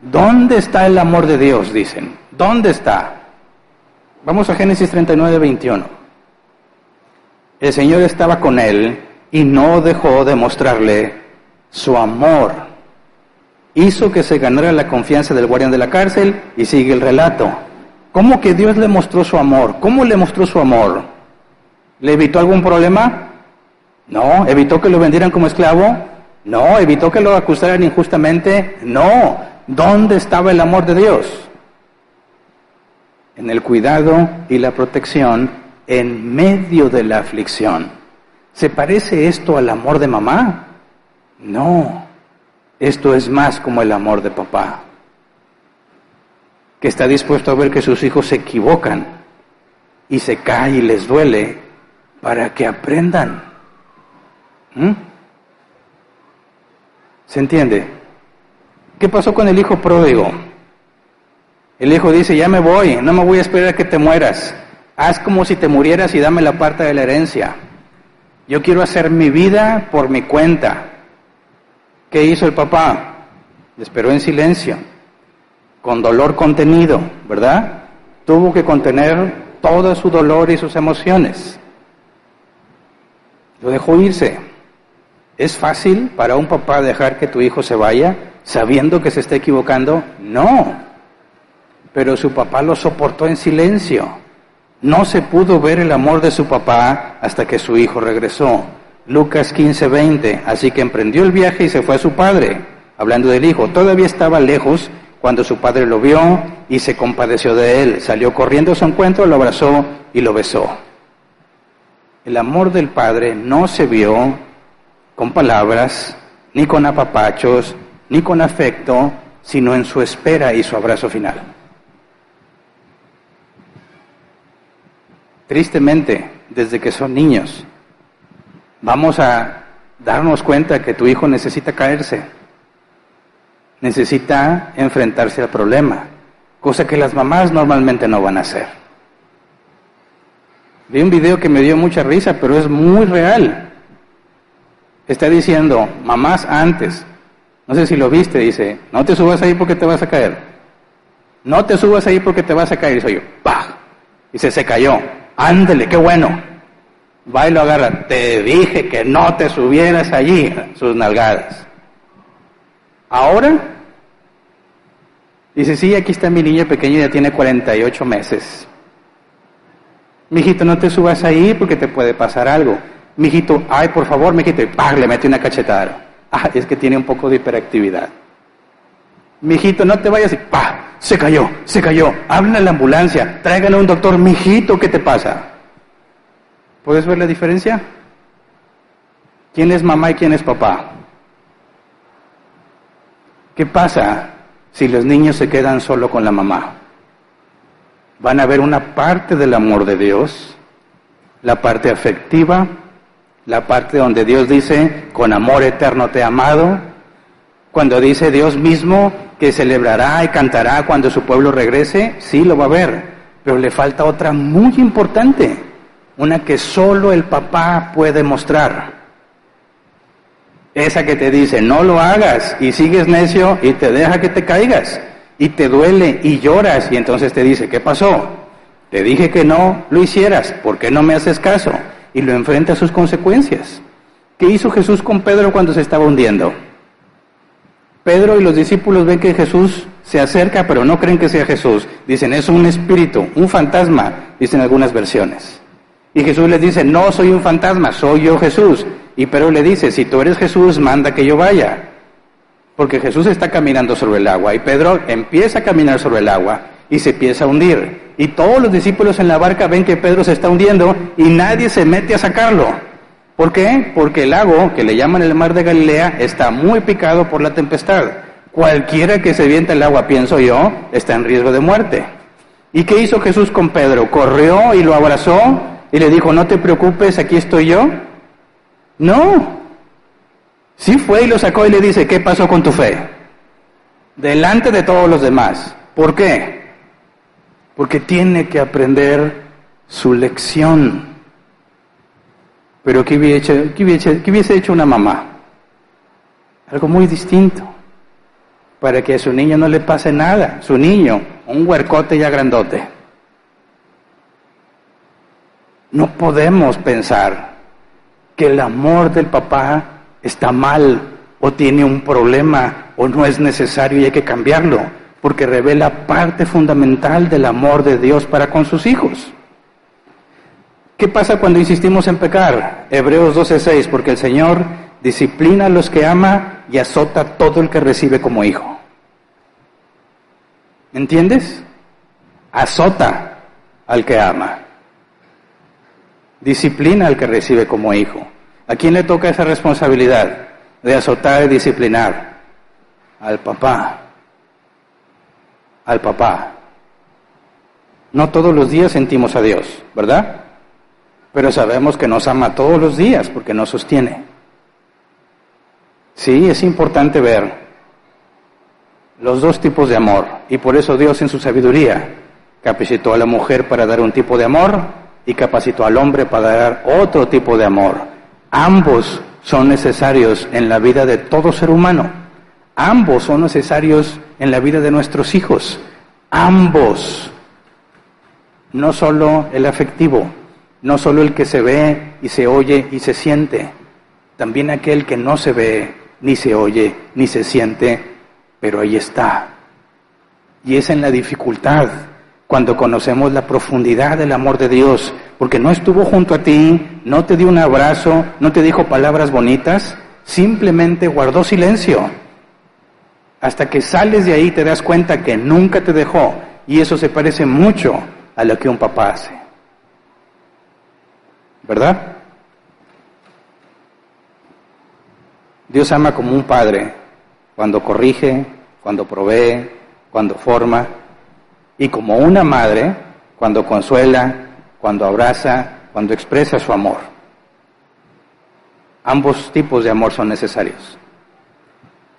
¿Dónde está el amor de Dios? Dicen. ¿Dónde está? Vamos a Génesis 39, 21. El Señor estaba con él y no dejó de mostrarle su amor. Hizo que se ganara la confianza del guardián de la cárcel y sigue el relato. ¿Cómo que Dios le mostró su amor? ¿Cómo le mostró su amor? ¿Le evitó algún problema? No. ¿Evitó que lo vendieran como esclavo? No. ¿Evitó que lo acusaran injustamente? No. ¿Dónde estaba el amor de Dios? En el cuidado y la protección en medio de la aflicción. ¿Se parece esto al amor de mamá? No. Esto es más como el amor de papá, que está dispuesto a ver que sus hijos se equivocan y se cae y les duele para que aprendan. ¿Se entiende? ¿Qué pasó con el hijo pródigo? El hijo dice, ya me voy, no me voy a esperar a que te mueras. Haz como si te murieras y dame la parte de la herencia. Yo quiero hacer mi vida por mi cuenta. ¿Qué hizo el papá? Le esperó en silencio, con dolor contenido, ¿verdad? Tuvo que contener todo su dolor y sus emociones. Lo dejó irse. ¿Es fácil para un papá dejar que tu hijo se vaya sabiendo que se está equivocando? No. Pero su papá lo soportó en silencio. No se pudo ver el amor de su papá hasta que su hijo regresó. Lucas 15:20. Así que emprendió el viaje y se fue a su padre. Hablando del hijo, todavía estaba lejos cuando su padre lo vio y se compadeció de él. Salió corriendo a su encuentro, lo abrazó y lo besó. El amor del padre no se vio con palabras, ni con apapachos, ni con afecto, sino en su espera y su abrazo final. Tristemente, desde que son niños, vamos a darnos cuenta que tu hijo necesita caerse, necesita enfrentarse al problema, cosa que las mamás normalmente no van a hacer. Vi un video que me dio mucha risa, pero es muy real. Está diciendo, mamás antes, no sé si lo viste, dice, no te subas ahí porque te vas a caer. No te subas ahí porque te vas a caer. Y soy yo, ¡pah! Dice, se cayó. Ándele, qué bueno. Va y lo agarra. Te dije que no te subieras allí, sus nalgadas. Ahora, dice, sí, aquí está mi niño pequeño, ya tiene 48 meses. Mijito, no te subas ahí porque te puede pasar algo. Mijito, ay, por favor, mijito, y ¡pah! Le mete una cachetada. Ah, es que tiene un poco de hiperactividad. Mijito, no te vayas y ¡pah! Se cayó. Hablen a la ambulancia, traigan a un doctor. Mijito, ¿qué te pasa? ¿Puedes ver la diferencia? ¿Quién es mamá y quién es papá? ¿Qué pasa si los niños se quedan solo con la mamá? Van a ver una parte del amor de Dios, la parte afectiva, la parte donde Dios dice, con amor eterno te he amado, Cuando dice Dios mismo que celebrará y cantará cuando su pueblo regrese, sí lo va a ver, pero le falta otra muy importante, una que solo el papá puede mostrar. Esa que te dice, no lo hagas, y sigues necio y te deja que te caigas, y te duele y lloras, y entonces te dice, ¿qué pasó? Te dije que no lo hicieras, ¿por qué no me haces caso? Y lo enfrenta a sus consecuencias. ¿Qué hizo Jesús con Pedro cuando se estaba hundiendo? Pedro y los discípulos ven que Jesús se acerca, pero no creen que sea Jesús. Dicen, es un espíritu, un fantasma, dicen algunas versiones. Y Jesús les dice, no soy un fantasma, soy yo Jesús. Y Pedro le dice, si tú eres Jesús, manda que yo vaya. Porque Jesús está caminando sobre el agua. Y Pedro empieza a caminar sobre el agua y se empieza a hundir. Y todos los discípulos en la barca ven que Pedro se está hundiendo y nadie se mete a sacarlo. ¿Por qué? Porque el lago, que le llaman el mar de Galilea, está muy picado por la tempestad. Cualquiera que se avienta el agua, pienso yo, está en riesgo de muerte. ¿Y qué hizo Jesús con Pedro? ¿Corrió y lo abrazó y le dijo, no te preocupes, aquí estoy yo? No. Sí fue y lo sacó y le dice, ¿qué pasó con tu fe? Delante de todos los demás. ¿Por qué? Porque tiene que aprender su lección. Pero ¿qué hubiese hecho una mamá? Algo muy distinto. Para que a su niño no le pase nada. Su niño, un huercote ya grandote. No podemos pensar que el amor del papá está mal o tiene un problema o no es necesario y hay que cambiarlo, porque revela parte fundamental del amor de Dios para con sus hijos. ¿Qué pasa cuando insistimos en pecar? Hebreos 12:6, porque el Señor disciplina a los que ama y azota a todo el que recibe como hijo. ¿Entiendes? Azota al que ama. Disciplina al que recibe como hijo. ¿A quién le toca esa responsabilidad de azotar y disciplinar? Al papá. Al papá. No todos los días sentimos a Dios, ¿verdad? Pero sabemos que nos ama todos los días porque nos sostiene. Sí, es importante ver los dos tipos de amor. Y por eso Dios en su sabiduría capacitó a la mujer para dar un tipo de amor y capacitó al hombre para dar otro tipo de amor. Ambos son necesarios en la vida de todo ser humano. Ambos son necesarios en la vida de nuestros hijos. Ambos. No solo el afectivo, no solo el que se ve y se oye y se siente, también aquel que no se ve, ni se oye, ni se siente, pero ahí está. Y es en la dificultad cuando conocemos la profundidad del amor de Dios, porque no estuvo junto a ti, no te dio un abrazo, no te dijo palabras bonitas, simplemente guardó silencio. Hasta que sales de ahí te das cuenta que nunca te dejó, y eso se parece mucho a lo que un papá hace. ¿Verdad? Dios ama como un padre, cuando corrige, cuando provee, cuando forma, y como una madre, cuando consuela, cuando abraza, cuando expresa su amor. Ambos tipos de amor son necesarios.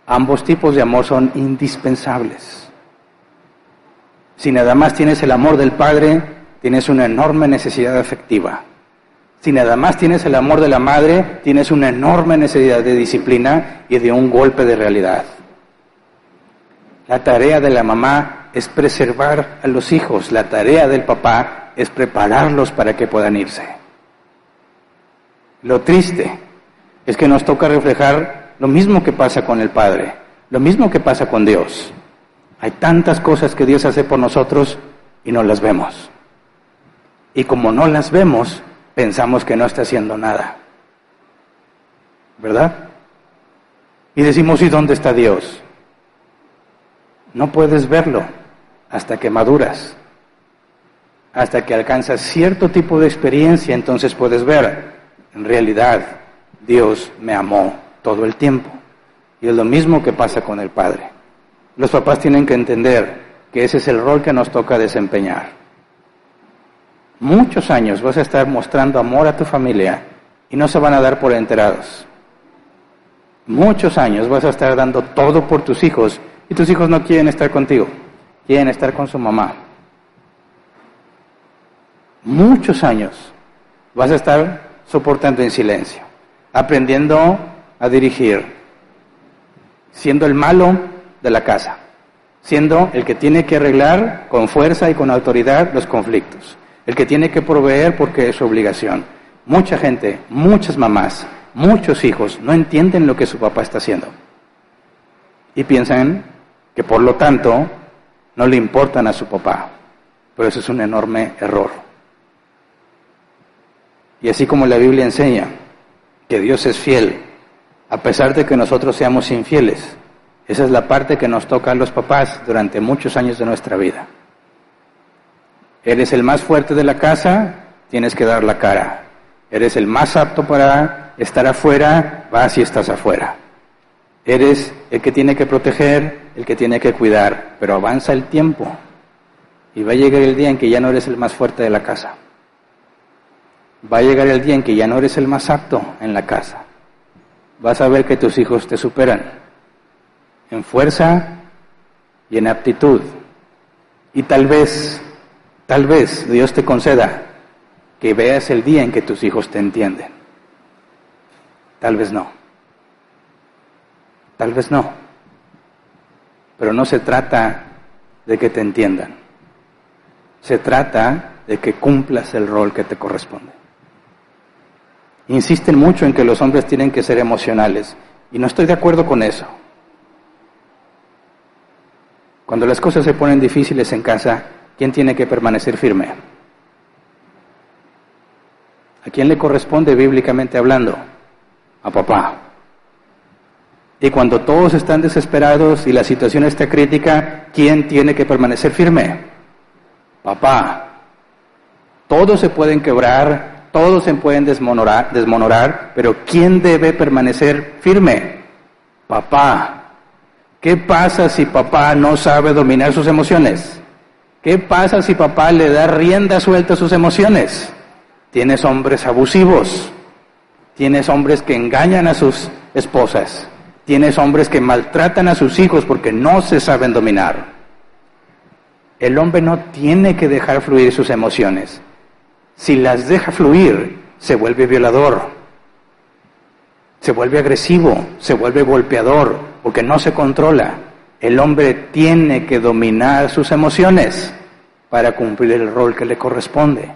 Ambos tipos de amor son indispensables. Si nada más tienes el amor del padre, tienes una enorme necesidad afectiva. Si nada más tienes el amor de la madre, tienes una enorme necesidad de disciplina y de un golpe de realidad. La tarea de la mamá es preservar a los hijos, la tarea del papá es prepararlos para que puedan irse. Lo triste es que nos toca reflejar lo mismo que pasa con el Padre, lo mismo que pasa con Dios. Hay tantas cosas que Dios hace por nosotros y no las vemos. Y como no las vemos, pensamos que no está haciendo nada. ¿Verdad? Y decimos, ¿y dónde está Dios? No puedes verlo hasta que maduras, hasta que alcanzas cierto tipo de experiencia, entonces puedes ver, en realidad, Dios me amó todo el tiempo. Y es lo mismo que pasa con el Padre. Los papás tienen que entender que ese es el rol que nos toca desempeñar. Muchos años vas a estar mostrando amor a tu familia y no se van a dar por enterados. Muchos años vas a estar dando todo por tus hijos y tus hijos no quieren estar contigo, quieren estar con su mamá. Muchos años vas a estar soportando en silencio, aprendiendo a dirigir, siendo el malo de la casa, siendo el que tiene que arreglar con fuerza y con autoridad los conflictos, el que tiene que proveer porque es su obligación. Mucha gente, muchas mamás, muchos hijos no entienden lo que su papá está haciendo y piensan que por lo tanto no le importan a su papá, pero eso es un enorme error. Y así como la Biblia enseña que Dios es fiel, a pesar de que nosotros seamos infieles, esa es la parte que nos toca a los papás durante muchos años de nuestra vida. Eres el más fuerte de la casa, tienes que dar la cara. Eres el más apto para estar afuera, vas y estás afuera. Eres el que tiene que proteger, el que tiene que cuidar, pero avanza el tiempo y va a llegar el día en que ya no eres el más fuerte de la casa. Va a llegar el día en que ya no eres el más apto en la casa. Vas a ver que tus hijos te superan en fuerza y en aptitud. Y tal vez Dios te conceda que veas el día en que tus hijos te entienden. Tal vez no. Tal vez no. Pero no se trata de que te entiendan. Se trata de que cumplas el rol que te corresponde. Insisten mucho en que los hombres tienen que ser emocionales, y no estoy de acuerdo con eso. Cuando las cosas se ponen difíciles en casa, ¿quién tiene que permanecer firme? ¿A quién le corresponde bíblicamente hablando? A papá. Y cuando todos están desesperados y la situación está crítica, ¿quién tiene que permanecer firme? Papá. Todos se pueden quebrar, todos se pueden desmonorar, pero ¿quién debe permanecer firme? Papá. ¿Qué pasa si papá no sabe dominar sus emociones? ¿Qué pasa si papá le da rienda suelta a sus emociones? Tienes hombres abusivos, tienes hombres que engañan a sus esposas, tienes hombres que maltratan a sus hijos porque no se saben dominar. El hombre no tiene que dejar fluir sus emociones. Si las deja fluir, se vuelve violador, se vuelve agresivo, se vuelve golpeador, porque no se controla. El hombre tiene que dominar sus emociones para cumplir el rol que le corresponde.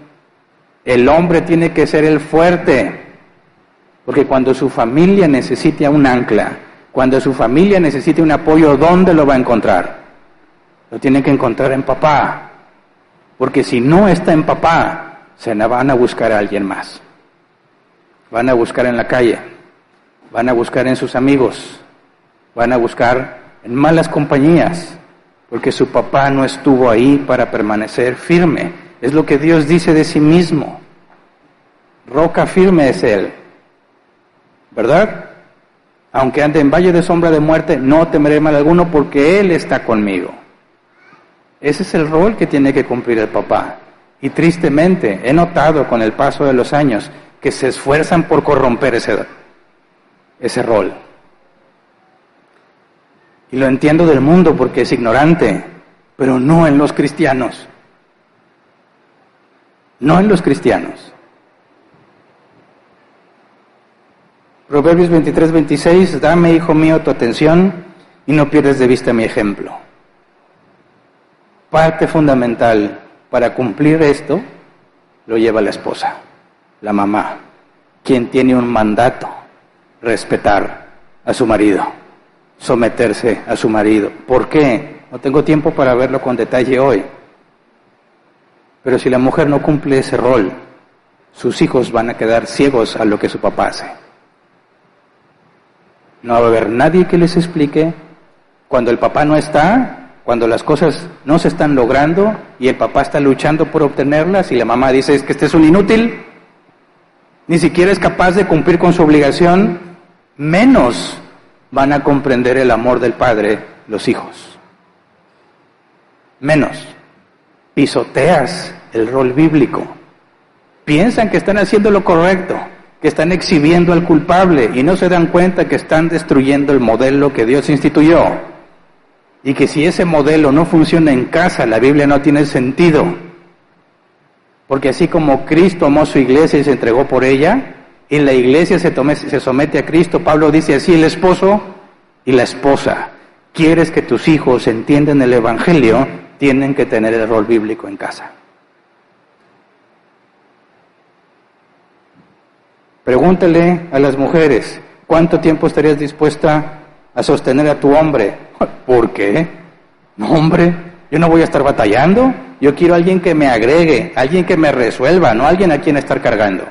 El hombre tiene que ser el fuerte, porque cuando su familia necesite un ancla, cuando su familia necesite un apoyo, ¿dónde lo va a encontrar? Lo tiene que encontrar en papá, porque si no está en papá, se van a buscar a alguien más. Van a buscar en la calle, van a buscar en sus amigos, van a buscar en malas compañías, porque su papá no estuvo ahí para permanecer firme. Es lo que Dios dice de sí mismo. Roca firme es Él, ¿verdad? Aunque ande en valle de sombra de muerte, no temeré mal alguno, porque Él está conmigo. Ese es el rol que tiene que cumplir el papá. Y tristemente he notado con el paso de los años que se esfuerzan por corromper ese rol. Y lo entiendo del mundo porque es ignorante, pero no en los cristianos. No en los cristianos. Proverbios 23:26, dame, hijo mío, tu atención y no pierdas de vista mi ejemplo. Parte fundamental para cumplir esto lo lleva la esposa, la mamá, quien tiene un mandato: respetar a su marido, someterse a su marido. ¿Por qué? No tengo tiempo para verlo con detalle hoy. Pero si la mujer no cumple ese rol, sus hijos van a quedar ciegos a lo que su papá hace. No va a haber nadie que les explique cuando el papá no está, cuando las cosas no se están logrando y el papá está luchando por obtenerlas y la mamá dice: es que este es un inútil, ni siquiera es capaz de cumplir con su obligación, menos van a comprender el amor del padre los hijos. Menos. Pisoteas el rol bíblico. Piensan que están haciendo lo correcto, que están exhibiendo al culpable y no se dan cuenta que están destruyendo el modelo que Dios instituyó. Y que si ese modelo no funciona en casa, la Biblia no tiene sentido. Porque así como Cristo amó a su iglesia y se entregó por ella, y la iglesia se somete a Cristo, Pablo dice así, el esposo y la esposa. ¿Quieres que tus hijos entiendan el Evangelio? Tienen que tener el rol bíblico en casa. Pregúntale a las mujeres, ¿cuánto tiempo estarías dispuesta a sostener a tu hombre? ¿Por qué? No, hombre, yo no voy a estar batallando. Yo quiero a alguien que me agregue, alguien que me resuelva, no alguien a quien estar cargando.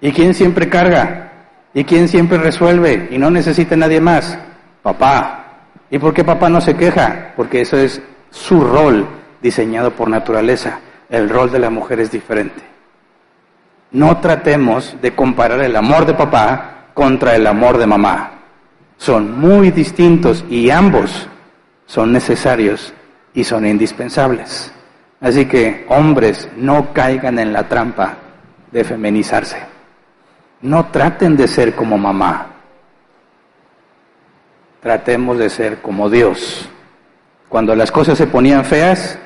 ¿Y quién siempre carga? ¿Y quién siempre resuelve? Y no necesita a nadie más. Papá. ¿Y por qué papá no se queja? Porque eso es su rol diseñado por naturaleza. El rol de la mujer es diferente. No tratemos de comparar el amor de papá contra el amor de mamá. Son muy distintos y ambos son necesarios y son indispensables. Así que, hombres, no caigan en la trampa de feminizarse. No traten de ser como mamá. Tratemos de ser como Dios. Cuando las cosas se ponían feas,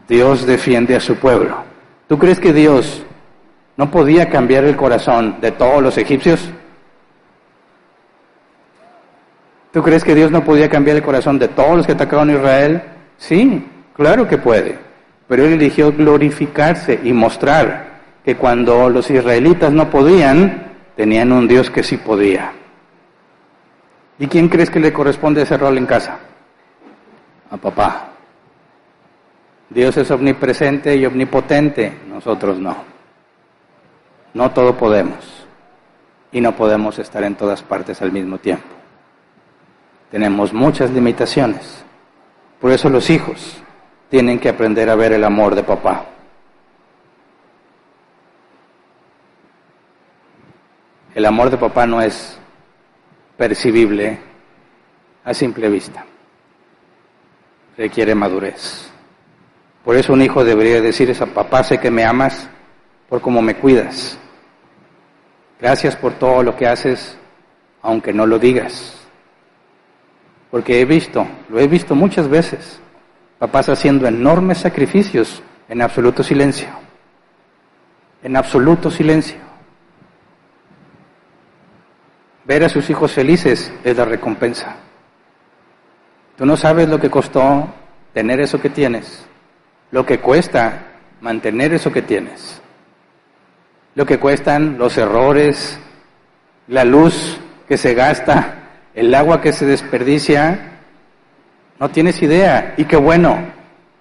Dios defiende a su pueblo. ¿Tú crees que Dios no podía cambiar el corazón de todos los egipcios? ¿Tú crees que Dios no podía cambiar el corazón de todos los que atacaron a Israel? Sí, claro que puede. Pero Él eligió glorificarse y mostrar que cuando los israelitas no podían, tenían un Dios que sí podía. ¿Y quién crees que le corresponde ese rol en casa? A papá. Dios es omnipresente y omnipotente, nosotros no. No todo podemos. Y no podemos estar en todas partes al mismo tiempo. Tenemos muchas limitaciones. Por eso los hijos tienen que aprender a ver el amor de papá. El amor de papá no es percibible a simple vista. Requiere madurez. Por eso un hijo debería decir a papá, sé que me amas por cómo me cuidas. Gracias por todo lo que haces, aunque no lo digas. Porque lo he visto muchas veces, papás haciendo enormes sacrificios en absoluto silencio. En absoluto silencio. Ver a sus hijos felices es la recompensa. Tú no sabes lo que costó tener eso que tienes, lo que cuesta mantener eso que tienes, lo que cuestan los errores, la luz que se gasta, el agua que se desperdicia. No tienes idea, y qué bueno.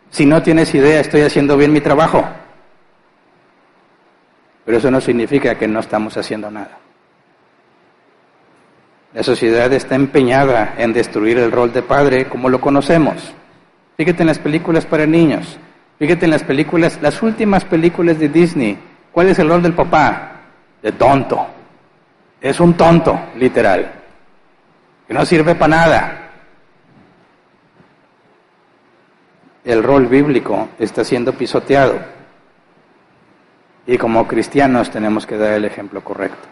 Si no tienes idea, estoy haciendo bien mi trabajo. Pero eso no significa que no estamos haciendo nada. La sociedad está empeñada en destruir el rol de padre como lo conocemos. Fíjate en las películas para niños, fíjate en las últimas películas de Disney. ¿Cuál es el rol del papá? De tonto. Es un tonto, literal, que no sirve para nada. El rol bíblico está siendo pisoteado. Y como cristianos tenemos que dar el ejemplo correcto.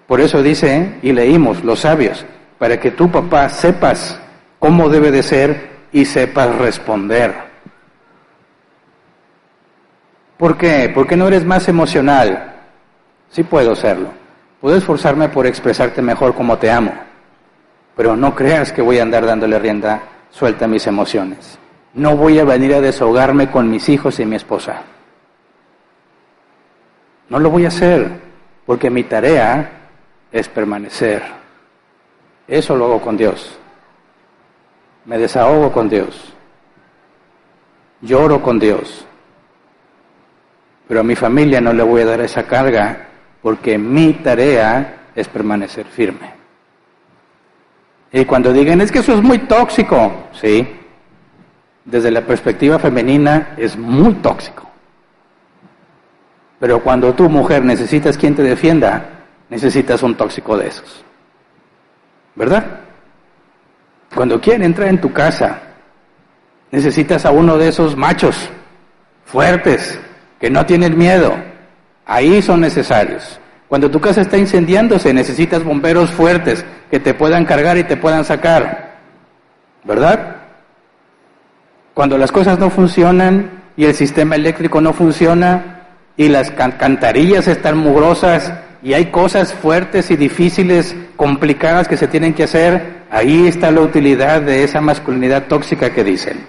Por eso dice, y leímos, los sabios, para que tu papá sepas cómo debe de ser y sepas responder. ¿Por qué? ¿Por qué no eres más emocional? Sí puedo serlo. Puedo esforzarme por expresarte mejor como te amo. Pero no creas que voy a andar dándole rienda suelta a mis emociones. No voy a venir a desahogarme con mis hijos y mi esposa. No lo voy a hacer, porque mi tarea es permanecer. Eso lo hago con Dios. Me desahogo con Dios. Lloro con Dios. Pero a mi familia no le voy a dar esa carga, porque mi tarea es permanecer firme. Y cuando digan, es que eso es muy tóxico, sí, desde la perspectiva femenina es muy tóxico. Pero cuando tú, mujer, necesitas quien te defienda, necesitas un tóxico de esos. ¿Verdad? Cuando quieren entrar en tu casa, necesitas a uno de esos machos fuertes que no tienen miedo. Ahí son necesarios. Cuando tu casa está incendiándose, necesitas bomberos fuertes que te puedan cargar y te puedan sacar. ¿Verdad? Cuando las cosas no funcionan y el sistema eléctrico no funciona y las cantarillas están mugrosas y hay cosas fuertes y difíciles, complicadas que se tienen que hacer, ahí está la utilidad de esa masculinidad tóxica que dicen.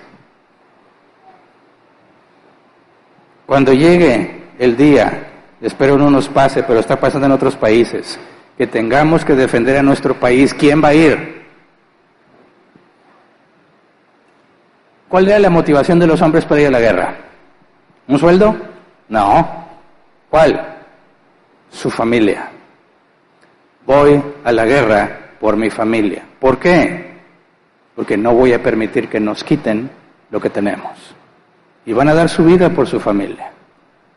Cuando llegue el día, espero no nos pase, pero está pasando en otros países, que tengamos que defender a nuestro país, ¿quién va a ir? ¿Cuál era la motivación de los hombres para ir a la guerra? ¿Un sueldo? No. ¿Cuál? Su familia. Voy a la guerra por mi familia. ¿Por qué? Porque no voy a permitir que nos quiten lo que tenemos. Y van a dar su vida por su familia.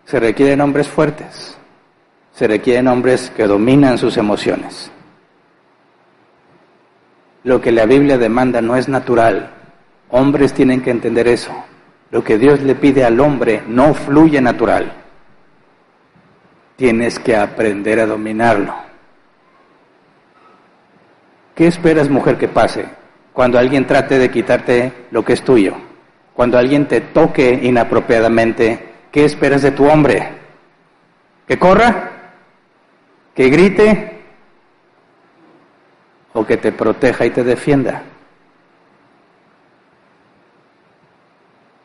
Se requieren hombres fuertes. Se requieren hombres que dominan sus emociones. Lo que la Biblia demanda no es natural. Hombres tienen que entender eso. Lo que Dios le pide al hombre no fluye natural. Tienes que aprender a dominarlo. ¿Qué esperas, mujer, que pase cuando alguien trate de quitarte lo que es tuyo? Cuando alguien te toque inapropiadamente, ¿qué esperas de tu hombre? ¿Que corra? ¿Que grite? ¿O que te proteja y te defienda?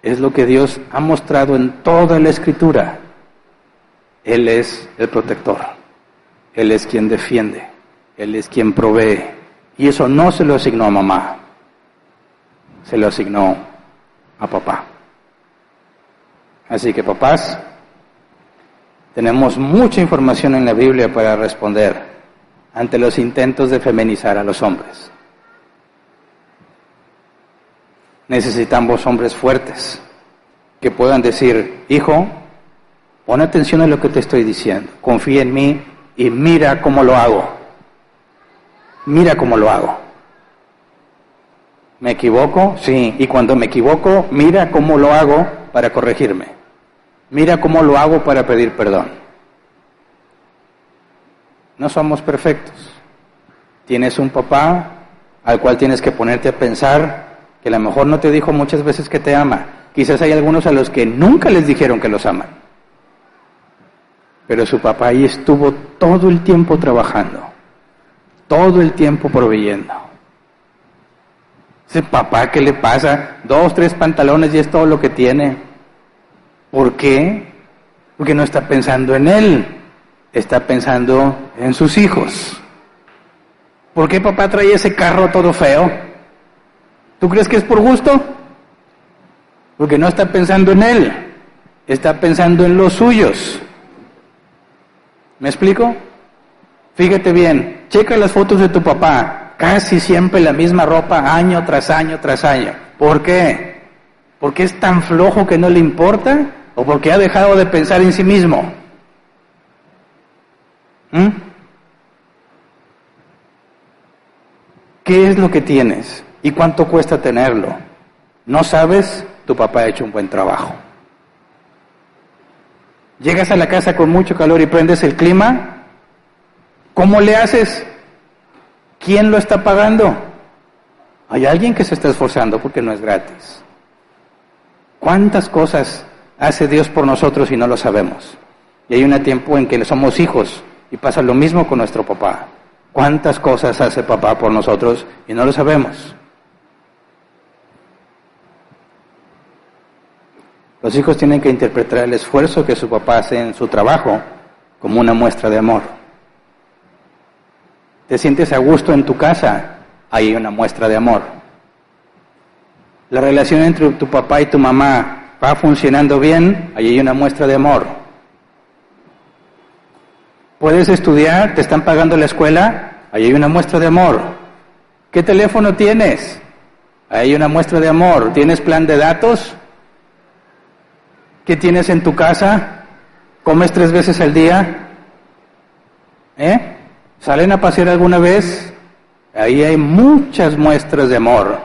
Es lo que Dios ha mostrado en toda la Escritura. Él es el protector. Él es quien defiende. Él es quien provee. Y eso no se lo asignó a mamá. Se lo asignó a papá. Así que, papás, tenemos mucha información en la Biblia para responder ante los intentos de feminizar a los hombres. Necesitamos hombres fuertes que puedan decir: hijo, pon atención a lo que te estoy diciendo, confía en mí y mira cómo lo hago. Mira cómo lo hago. ¿Me equivoco? Sí. Y cuando me equivoco, mira cómo lo hago para corregirme. Mira cómo lo hago para pedir perdón. No somos perfectos. Tienes un papá al cual tienes que ponerte a pensar que a lo mejor no te dijo muchas veces que te ama. Quizás hay algunos a los que nunca les dijeron que los aman. Pero su papá ahí estuvo todo el tiempo trabajando, todo el tiempo proveyendo. Ese papá, ¿qué le pasa? 2, 3 pantalones y es todo lo que tiene. ¿Por qué? Porque no está pensando en él, está pensando en sus hijos. ¿Por qué papá trae ese carro todo feo? ¿Tú crees que es por gusto? Porque no está pensando en él, está pensando en los suyos. ¿Me explico? Fíjate bien, checa las fotos de tu papá, casi siempre la misma ropa, año tras año tras año. ¿Por qué? ¿Porque es tan flojo que no le importa? ¿O porque ha dejado de pensar en sí mismo? ¿Qué es lo que tienes? ¿Y cuánto cuesta tenerlo? ¿No sabes? Tu papá ha hecho un buen trabajo. Llegas a la casa con mucho calor y prendes el clima. ¿Cómo le haces? ¿Quién lo está pagando? Hay alguien que se está esforzando porque no es gratis. ¿Cuántas cosas hace Dios por nosotros y no lo sabemos? Y hay un tiempo en que somos hijos y pasa lo mismo con nuestro papá. ¿Cuántas cosas hace papá por nosotros y no lo sabemos? Los hijos tienen que interpretar el esfuerzo que su papá hace en su trabajo como una muestra de amor. ¿Te sientes a gusto en tu casa? Ahí hay una muestra de amor. La relación entre tu papá y tu mamá va funcionando bien, ahí hay una muestra de amor. ¿Puedes estudiar? ¿Te están pagando la escuela? Ahí hay una muestra de amor. ¿Qué teléfono tienes? Ahí hay una muestra de amor. ¿Tienes plan de datos? ¿Qué tienes en tu casa? ¿Comes 3 veces al día? ¿Salen a pasear alguna vez? Ahí hay muchas muestras de amor,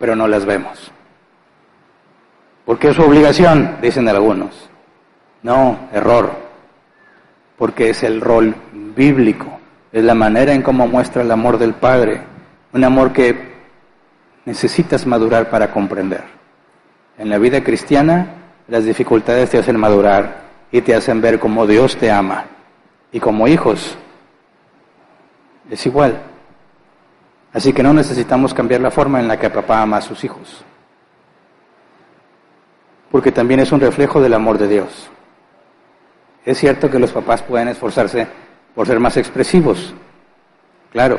pero no las vemos. Porque es su obligación, dicen algunos. No, error. Porque es el rol bíblico, es la manera en cómo muestra el amor del Padre, un amor que necesitas madurar para comprender. En la vida cristiana, las dificultades te hacen madurar y te hacen ver cómo Dios te ama. Y como hijos, es igual. Así que no necesitamos cambiar la forma en la que papá ama a sus hijos. Porque también es un reflejo del amor de Dios. Es cierto que los papás pueden esforzarse por ser más expresivos, claro.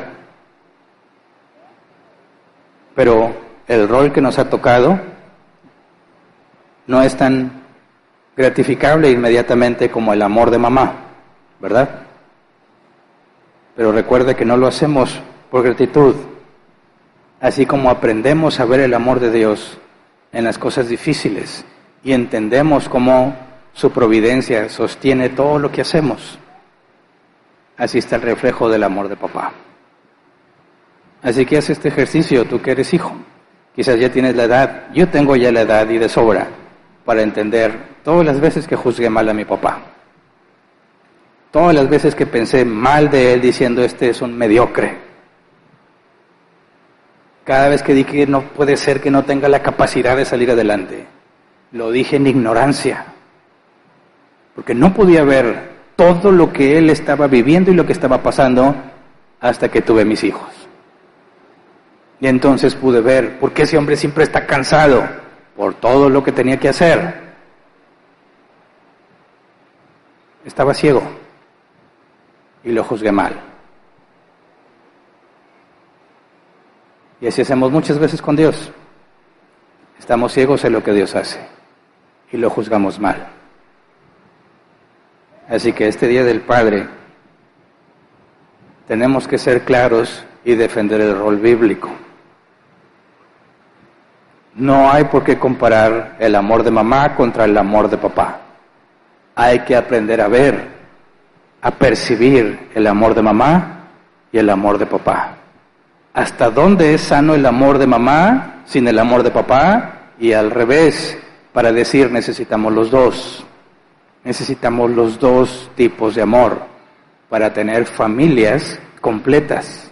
Pero el rol que nos ha tocado no es tan gratificable inmediatamente como el amor de mamá, ¿verdad? Pero recuerde que no lo hacemos por gratitud. Así como aprendemos a ver el amor de Dios en las cosas difíciles y entendemos cómo su providencia sostiene todo lo que hacemos, así está el reflejo del amor de papá. Así que haz este ejercicio, tú que eres hijo. Quizás ya tienes la edad, yo tengo ya la edad y de sobra para entender todas las veces que juzgué mal a mi papá. Todas las veces que pensé mal de él diciendo este es un mediocre. Cada vez que dije que no puede ser que no tenga la capacidad de salir adelante, lo dije en ignorancia. Porque no podía ver todo lo que él estaba viviendo y lo que estaba pasando hasta que tuve mis hijos. Y entonces pude ver por qué ese hombre siempre está cansado por todo lo que tenía que hacer. Estaba ciego y lo juzgué mal. Y así hacemos muchas veces con Dios. Estamos ciegos en lo que Dios hace y lo juzgamos mal. Así que este Día del Padre tenemos que ser claros y defender el rol bíblico. No hay por qué comparar el amor de mamá contra el amor de papá. Hay que aprender a ver, a percibir el amor de mamá y el amor de papá. ¿Hasta dónde es sano el amor de mamá sin el amor de papá? Y al revés, para decir necesitamos los dos. Necesitamos los dos tipos de amor para tener familias completas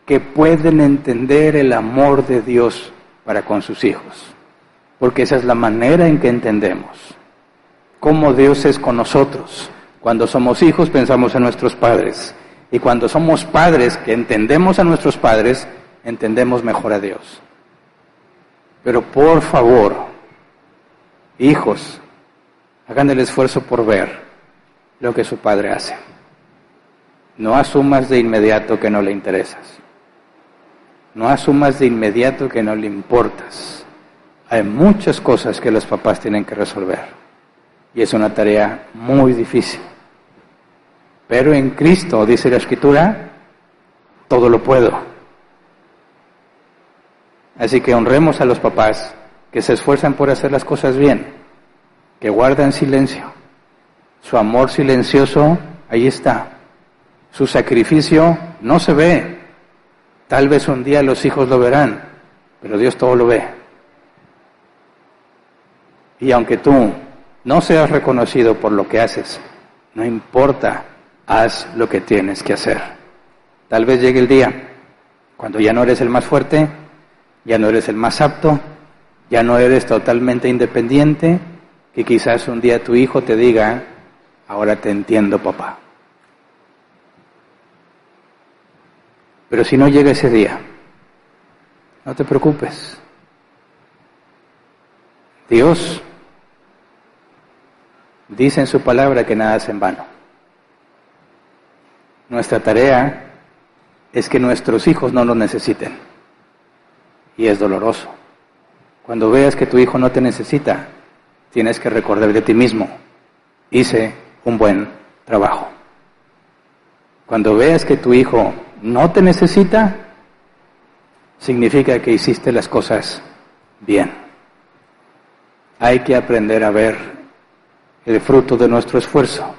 que pueden entender el amor de Dios para con sus hijos. Porque esa es la manera en que entendemos cómo Dios es con nosotros. Cuando somos hijos pensamos en nuestros padres. Y cuando somos padres que entendemos a nuestros padres, entendemos mejor a Dios. Pero por favor, hijos, hagan el esfuerzo por ver lo que su padre hace. No asumas de inmediato que no le interesas. No asumas de inmediato que no le importas. Hay muchas cosas que los papás tienen que resolver. Y es una tarea muy difícil. Pero en Cristo, dice la Escritura, todo lo puedo. Así que honremos a los papás que se esfuerzan por hacer las cosas bien, que guardan silencio. Su amor silencioso, ahí está. Su sacrificio no se ve. Tal vez un día los hijos lo verán, pero Dios todo lo ve. Y aunque tú no seas reconocido por lo que haces, no importa, haz lo que tienes que hacer. Tal vez llegue el día cuando ya no eres el más fuerte, ya no eres el más apto, ya no eres totalmente independiente, que quizás un día tu hijo te diga, ahora te entiendo, papá. Pero si no llega ese día, no te preocupes. Dios dice en su palabra que nada es en vano. Nuestra tarea es que nuestros hijos no nos necesiten. Y es doloroso. Cuando veas que tu hijo no te necesita, tienes que recordar de ti mismo, hice un buen trabajo. Cuando veas que tu hijo no te necesita, significa que hiciste las cosas bien. Hay que aprender a ver el fruto de nuestro esfuerzo.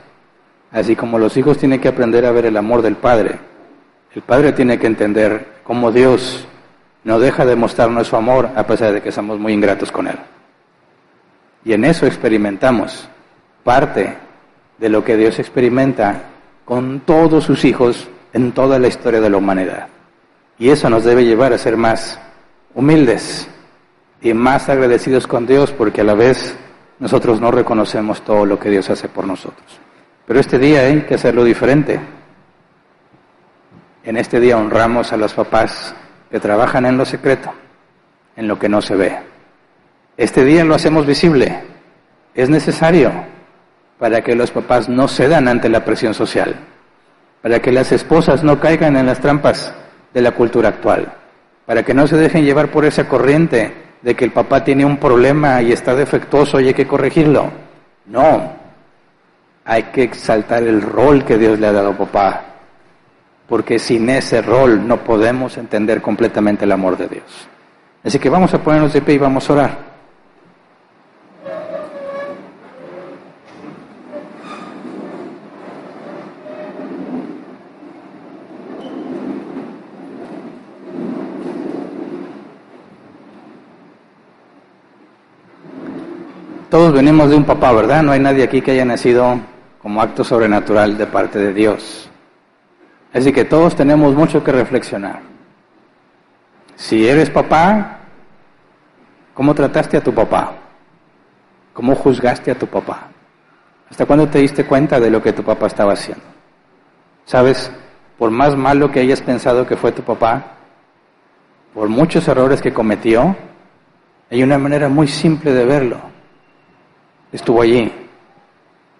Así como los hijos tienen que aprender a ver el amor del Padre, el Padre tiene que entender cómo Dios no deja de mostrarnos su amor a pesar de que somos muy ingratos con Él. Y en eso experimentamos parte de lo que Dios experimenta con todos sus hijos en toda la historia de la humanidad. Y eso nos debe llevar a ser más humildes y más agradecidos con Dios, porque a la vez nosotros no reconocemos todo lo que Dios hace por nosotros. Pero este día hay que hacerlo diferente. En este día honramos a los papás que trabajan en lo secreto, en lo que no se ve. Este día lo hacemos visible. Es necesario para que los papás no cedan ante la presión social, para que las esposas no caigan en las trampas de la cultura actual, para que no se dejen llevar por esa corriente de que el papá tiene un problema y está defectuoso y hay que corregirlo. No, hay que exaltar el rol que Dios le ha dado a papá, porque sin ese rol no podemos entender completamente el amor de Dios. Así que vamos a ponernos de pie y vamos a orar. Todos venimos de un papá, ¿verdad? No hay nadie aquí que haya nacido como acto sobrenatural de parte de Dios. Así que todos tenemos mucho que reflexionar. Si eres papá, ¿cómo trataste a tu papá? ¿Cómo juzgaste a tu papá? ¿Hasta cuándo te diste cuenta de lo que tu papá estaba haciendo? ¿Sabes? Por más malo que hayas pensado que fue tu papá, por muchos errores que cometió, hay una manera muy simple de verlo. Estuvo allí.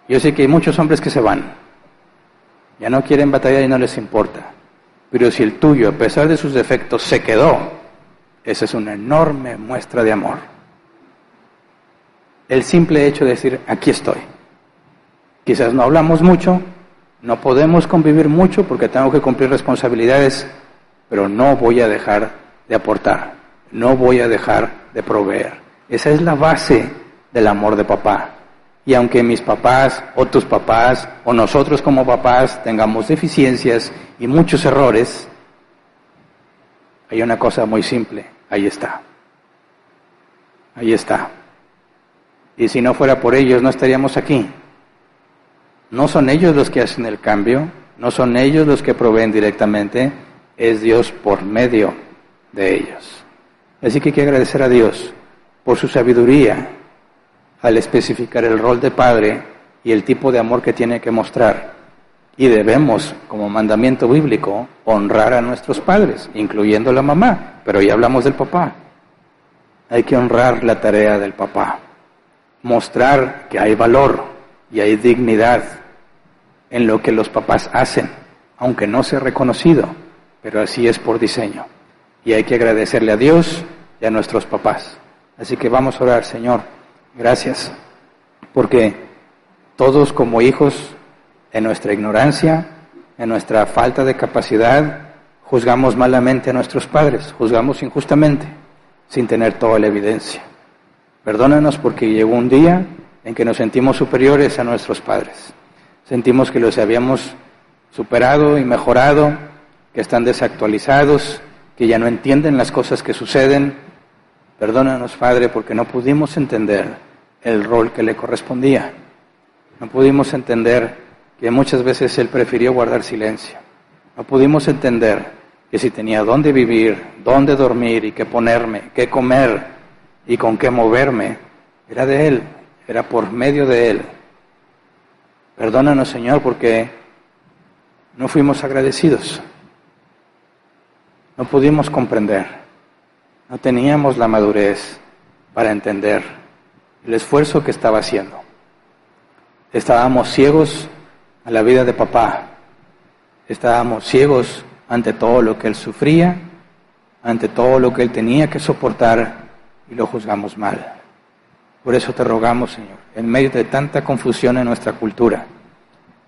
Yo sé que hay muchos hombres que se van. Ya no quieren batallar y no les importa. Pero si el tuyo, a pesar de sus defectos, se quedó, esa es una enorme muestra de amor. El simple hecho de decir, aquí estoy. Quizás no hablamos mucho, no podemos convivir mucho porque tengo que cumplir responsabilidades, pero no voy a dejar de aportar, no voy a dejar de proveer. Esa es la base del amor de papá. Y aunque mis papás o tus papás o nosotros como papás tengamos deficiencias y muchos errores, hay una cosa muy simple, ahí está. Ahí está. Y si no fuera por ellos no estaríamos aquí. No son ellos los que hacen el cambio, no son ellos los que proveen directamente, es Dios por medio de ellos. Así que hay que agradecer a Dios por su sabiduría al especificar el rol de padre y el tipo de amor que tiene que mostrar. Y debemos, como mandamiento bíblico, honrar a nuestros padres, incluyendo la mamá, pero ya hablamos del papá. Hay que honrar la tarea del papá, mostrar que hay valor y hay dignidad en lo que los papás hacen, aunque no sea reconocido, pero así es por diseño. Y hay que agradecerle a Dios y a nuestros papás. Así que vamos a orar, Señor. Gracias, porque todos como hijos, en nuestra ignorancia, en nuestra falta de capacidad, juzgamos malamente a nuestros padres, juzgamos injustamente, sin tener toda la evidencia. Perdónanos porque llegó un día en que nos sentimos superiores a nuestros padres. Sentimos que los habíamos superado y mejorado, que están desactualizados, que ya no entienden las cosas que suceden. Perdónanos, Padre, porque no pudimos entender el rol que le correspondía. No pudimos entender que muchas veces él prefirió guardar silencio. No pudimos entender que si tenía dónde vivir, dónde dormir y qué ponerme, qué comer y con qué moverme, era de él, era por medio de él. Perdónanos, Señor, porque no fuimos agradecidos. No pudimos comprender. No teníamos la madurez para entender el esfuerzo que estaba haciendo. Estábamos ciegos a la vida de papá. Estábamos ciegos ante todo lo que él sufría, ante todo lo que él tenía que soportar y lo juzgamos mal. Por eso te rogamos, Señor, en medio de tanta confusión en nuestra cultura,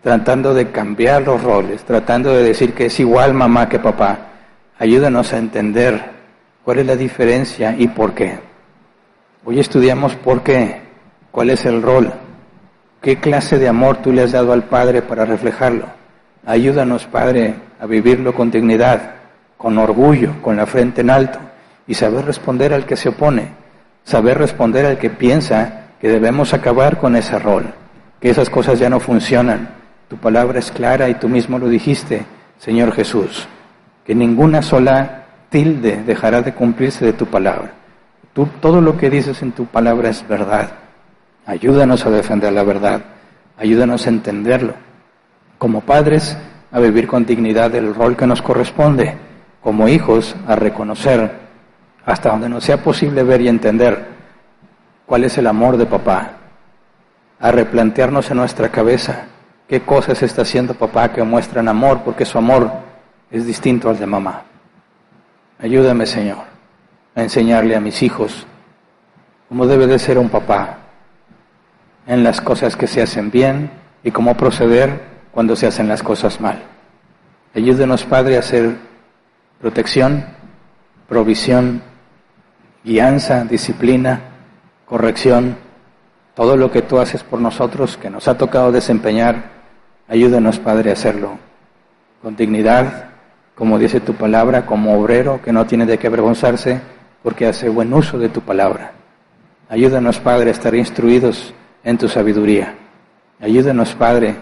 tratando de cambiar los roles, tratando de decir que es igual mamá que papá, ayúdanos a entender cuál es la diferencia y por qué. Hoy estudiamos por qué, cuál es el rol, qué clase de amor tú le has dado al Padre para reflejarlo. Ayúdanos, Padre, a vivirlo con dignidad, con orgullo, con la frente en alto y saber responder al que se opone, saber responder al que piensa que debemos acabar con ese rol, que esas cosas ya no funcionan. Tu palabra es clara y tú mismo lo dijiste, Señor Jesús, que ninguna sola tilde dejará de cumplirse de tu palabra. Tú, todo lo que dices en tu palabra es verdad. Ayúdanos a defender la verdad, ayúdanos a entenderlo. Como padres, a vivir con dignidad el rol que nos corresponde. Como hijos, a reconocer, hasta donde nos sea posible ver y entender, cuál es el amor de papá. A replantearnos en nuestra cabeza qué cosas está haciendo papá que muestran amor, porque su amor es distinto al de mamá. Ayúdame, Señor, a enseñarle a mis hijos cómo debe de ser un papá en las cosas que se hacen bien y cómo proceder cuando se hacen las cosas mal. Ayúdenos, Padre, a hacer protección, provisión, guianza, disciplina, corrección, todo lo que tú haces por nosotros, que nos ha tocado desempeñar, ayúdenos, Padre, a hacerlo con dignidad, como dice tu palabra, como obrero que no tiene de qué avergonzarse, porque hace buen uso de tu palabra. Ayúdanos, Padre, a estar instruidos en tu sabiduría. Ayúdanos, Padre,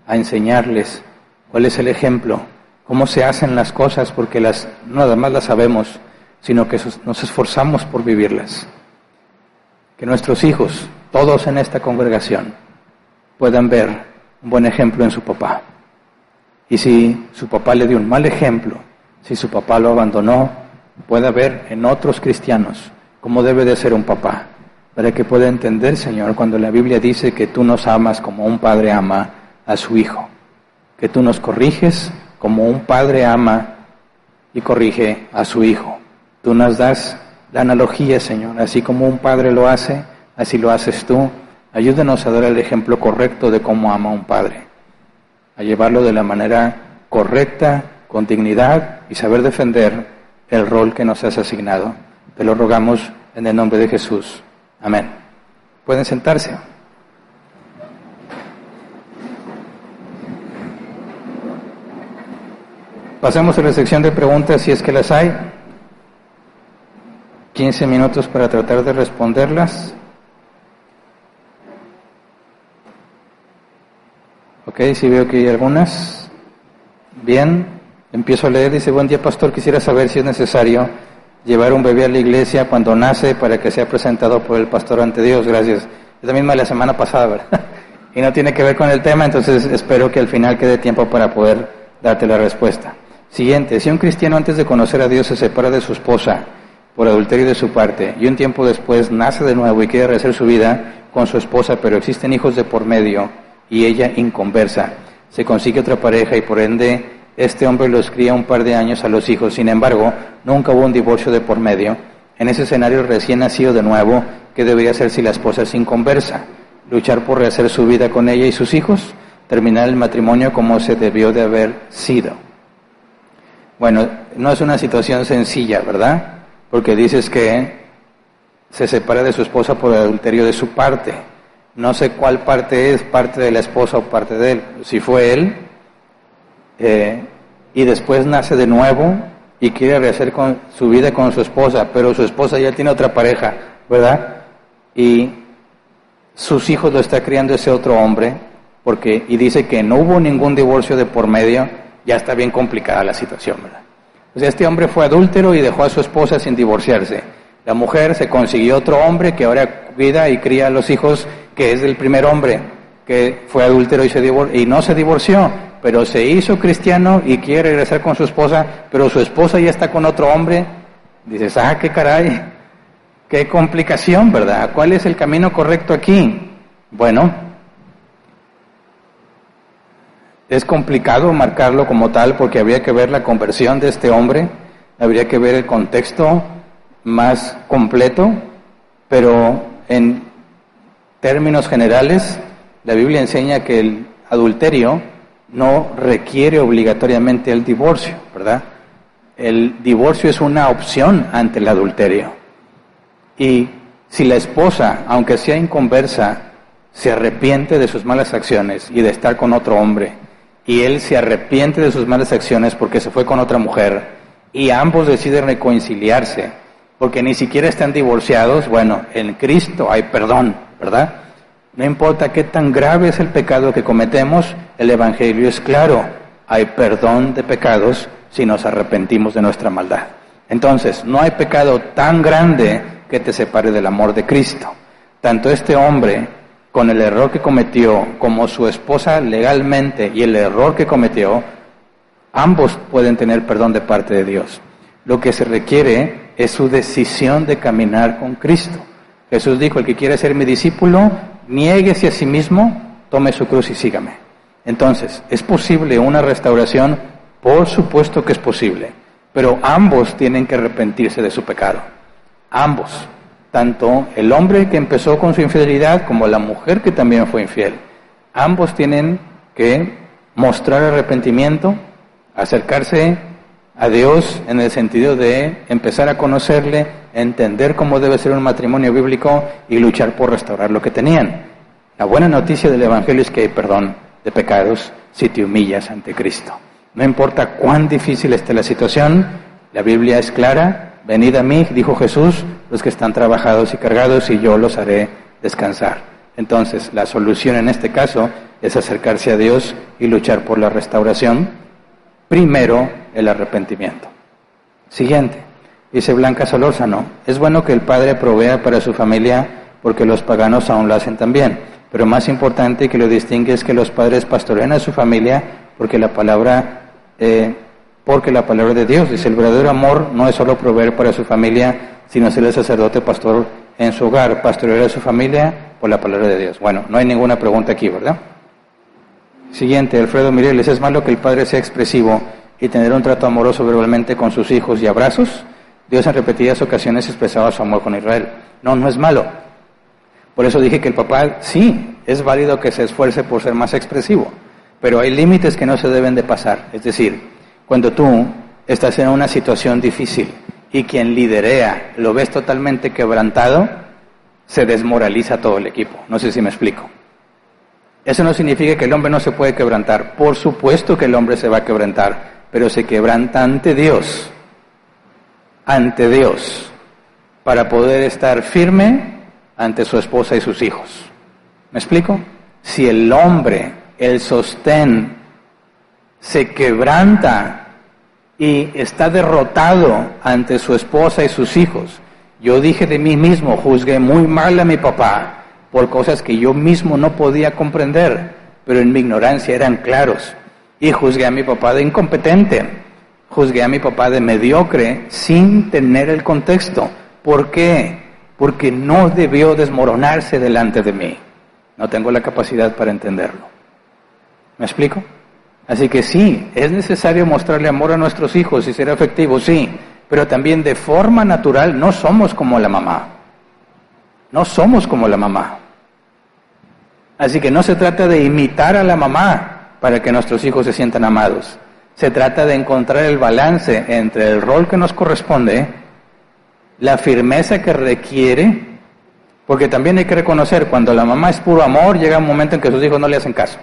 a enseñarles cuál es el ejemplo, cómo se hacen las cosas, porque no nada más las sabemos, sino que nos esforzamos por vivirlas. Que nuestros hijos, todos en esta congregación, puedan ver un buen ejemplo en su papá. Y si su papá le dio un mal ejemplo, si su papá lo abandonó, pueda ver en otros cristianos cómo debe de ser un papá, para que pueda entender, Señor, cuando la Biblia dice que tú nos amas como un padre ama a su hijo, que tú nos corriges como un padre ama y corrige a su hijo. Tú nos das la analogía, Señor, así como un padre lo hace, así lo haces tú. Ayúdanos a dar el ejemplo correcto de cómo ama un padre, a llevarlo de la manera correcta, con dignidad y saber defender el rol que nos has asignado. Te lo rogamos en el nombre de Jesús. Amén. Pueden sentarse. Pasemos a la sección de preguntas, si es que las hay. 15 minutos para tratar de responderlas. Ok, sí veo que hay algunas. Bien, empiezo a leer. Dice: buen día, pastor, quisiera saber si es necesario llevar un bebé a la iglesia cuando nace para que sea presentado por el pastor ante Dios. Gracias. Es la misma de la semana pasada, ¿verdad? Y no tiene que ver con el tema, entonces espero que al final quede tiempo para poder darte la respuesta. Siguiente: si un cristiano antes de conocer a Dios se separa de su esposa por adulterio de su parte y un tiempo después nace de nuevo y quiere rehacer su vida con su esposa, pero existen hijos de por medio y ella inconversa, se consigue otra pareja y por ende este hombre los cría un par de años a los hijos, sin embargo nunca hubo un divorcio de por medio. En ese escenario recién nacido de nuevo, ¿qué debería hacer si la esposa es inconversa? ¿Luchar por rehacer su vida con ella y sus hijos? ¿Terminar el matrimonio como se debió de haber sido? Bueno, no es una situación sencilla, ¿verdad? Porque dices que se separa de su esposa por el adulterio de su parte. No sé cuál parte es, parte de la esposa o parte de él. Si fue él, y después nace de nuevo y quiere rehacer con su vida con su esposa, pero su esposa ya tiene otra pareja, ¿verdad? Y sus hijos lo está criando ese otro hombre, y dice que no hubo ningún divorcio de por medio. Ya está bien complicada la situación, ¿verdad? O sea, este hombre fue adúltero y dejó a su esposa sin divorciarse. La mujer se consiguió otro hombre que ahora cuida y cría a los hijos, que es del primer hombre, que fue adúltero y no se divorció, pero se hizo cristiano y quiere regresar con su esposa, pero su esposa ya está con otro hombre. Dices, qué caray, qué complicación, ¿verdad? ¿Cuál es el camino correcto aquí? Bueno, es complicado marcarlo como tal porque habría que ver la conversión de este hombre, habría que ver el contexto más completo, pero en términos generales, la Biblia enseña que el adulterio no requiere obligatoriamente el divorcio, ¿verdad? El divorcio es una opción ante el adulterio. Y si la esposa, aunque sea inconversa, se arrepiente de sus malas acciones y de estar con otro hombre, y él se arrepiente de sus malas acciones porque se fue con otra mujer, y ambos deciden reconciliarse, porque ni siquiera están divorciados, bueno, en Cristo hay perdón, ¿verdad? No importa qué tan grave es el pecado que cometemos, el Evangelio es claro. Hay perdón de pecados si nos arrepentimos de nuestra maldad. Entonces, no hay pecado tan grande que te separe del amor de Cristo. Tanto este hombre, con el error que cometió, como su esposa legalmente y el error que cometió, ambos pueden tener perdón de parte de Dios. Lo que se requiere es su decisión de caminar con Cristo. Jesús dijo, el que quiere ser mi discípulo, niéguese a sí mismo, tome su cruz y sígame. Entonces, ¿es posible una restauración? Por supuesto que es posible, pero ambos tienen que arrepentirse de su pecado. Ambos, tanto el hombre que empezó con su infidelidad como la mujer que también fue infiel. Ambos tienen que mostrar arrepentimiento, acercarse a Dios en el sentido de empezar a conocerle, entender cómo debe ser un matrimonio bíblico y luchar por restaurar lo que tenían. La buena noticia del Evangelio es que hay perdón de pecados si te humillas ante Cristo. No importa cuán difícil esté la situación, la Biblia es clara. Venid a mí, dijo Jesús, los que están trabajados y cargados, y yo los haré descansar. Entonces, la solución en este caso es acercarse a Dios y luchar por la restauración. Primero, el arrepentimiento. Siguiente, dice Blanca Solórzano, es bueno que el padre provea para su familia porque los paganos aún lo hacen también, pero más importante que lo distingue es que los padres pastoreen a su familia porque la palabra de Dios, dice, el verdadero amor no es solo proveer para su familia, sino ser el sacerdote pastor en su hogar, pastorear a su familia por la palabra de Dios. Bueno, no hay ninguna pregunta aquí, ¿verdad? Siguiente, Alfredo Mireles, ¿es malo que el padre sea expresivo y tener un trato amoroso verbalmente con sus hijos y abrazos? Dios en repetidas ocasiones expresaba su amor con Israel. No, no es malo. Por eso dije que el papá, sí, es válido que se esfuerce por ser más expresivo, pero hay límites que no se deben de pasar. Es decir, cuando tú estás en una situación difícil y quien liderea lo ves totalmente quebrantado, se desmoraliza todo el equipo. No sé si me explico. Eso no significa que el hombre no se puede quebrantar. Por supuesto que el hombre se va a quebrantar, pero se quebranta ante Dios, para poder estar firme ante su esposa y sus hijos. ¿Me explico? Si el hombre, el sostén, se quebranta y está derrotado ante su esposa y sus hijos, yo dije de mí mismo, juzgué muy mal a mi papá, por cosas que yo mismo no podía comprender, pero en mi ignorancia eran claros. Y juzgué a mi papá de incompetente, juzgué a mi papá de mediocre, sin tener el contexto. ¿Por qué? Porque no debió desmoronarse delante de mí. No tengo la capacidad para entenderlo. ¿Me explico? Así que sí, es necesario mostrarle amor a nuestros hijos y ser afectivos, sí, pero también de forma natural no somos como la mamá. No somos como la mamá. Así que no se trata de imitar a la mamá para que nuestros hijos se sientan amados. Se trata de encontrar el balance entre el rol que nos corresponde, la firmeza que requiere, porque también hay que reconocer, cuando la mamá es puro amor, llega un momento en que sus hijos no le hacen caso.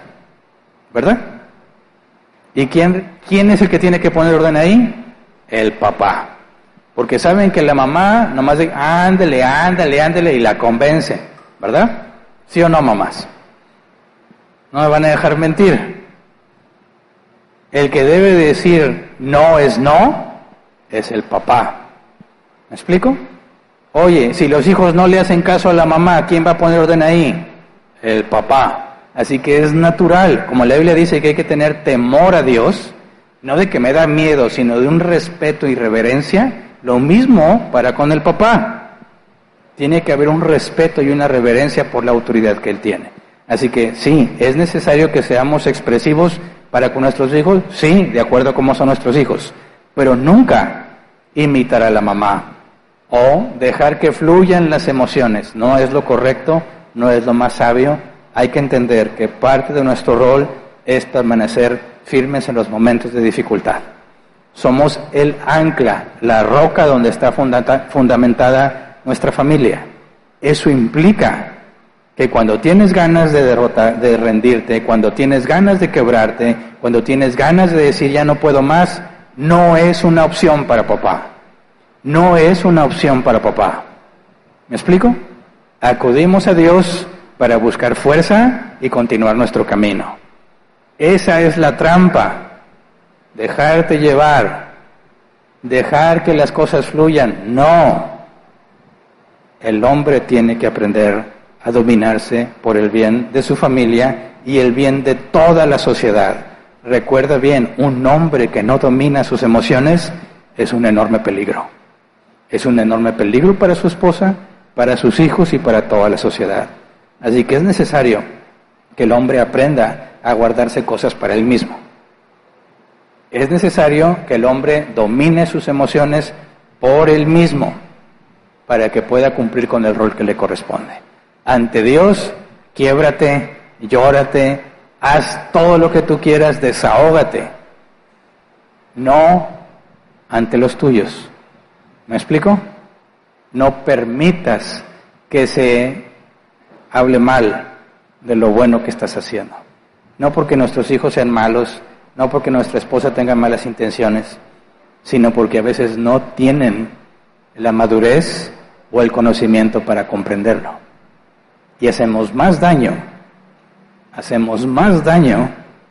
¿Verdad? ¿Y quién es el que tiene que poner orden ahí? El papá. Porque saben que la mamá nomás dice, ándale, y la convence, ¿verdad? ¿Sí o no, mamás? No me van a dejar mentir. El que debe decir no es no, es el papá. ¿Me explico? Oye, si los hijos no le hacen caso a la mamá, ¿quién va a poner orden ahí? El papá. Así que es natural, como la Biblia dice que hay que tener temor a Dios, no de que me da miedo, sino de un respeto y reverencia. Lo mismo para con el papá. Tiene que haber un respeto y una reverencia por la autoridad que él tiene. Así que sí, es necesario que seamos expresivos para con nuestros hijos, sí, de acuerdo a cómo son nuestros hijos, pero nunca imitar a la mamá o dejar que fluyan las emociones. No es lo correcto, no es lo más sabio. Hay que entender que parte de nuestro rol es permanecer firmes en los momentos de dificultad. Somos el ancla, la roca donde está fundamentada nuestra familia. Eso implica que cuando tienes ganas de rendirte, cuando tienes ganas de quebrarte, cuando tienes ganas de decir ya no puedo más, no es una opción para papá. No es una opción para papá. ¿Me explico? Acudimos a Dios para buscar fuerza y continuar nuestro camino. Esa es la trampa. Dejarte llevar. Dejar que las cosas fluyan. No. El hombre tiene que aprender a dominarse por el bien de su familia y el bien de toda la sociedad. Recuerda bien, un hombre que no domina sus emociones es un enorme peligro. Es un enorme peligro para su esposa, para sus hijos y para toda la sociedad. Así que es necesario que el hombre aprenda a guardarse cosas para él mismo. Es necesario que el hombre domine sus emociones por él mismo para que pueda cumplir con el rol que le corresponde. Ante Dios, quiébrate, llórate, haz todo lo que tú quieras, desahógate. No ante los tuyos. ¿Me explico? No permitas que se hable mal de lo bueno que estás haciendo. No porque nuestros hijos sean malos, no porque nuestra esposa tenga malas intenciones, sino porque a veces no tienen la madurez o el conocimiento para comprenderlo. Y hacemos más daño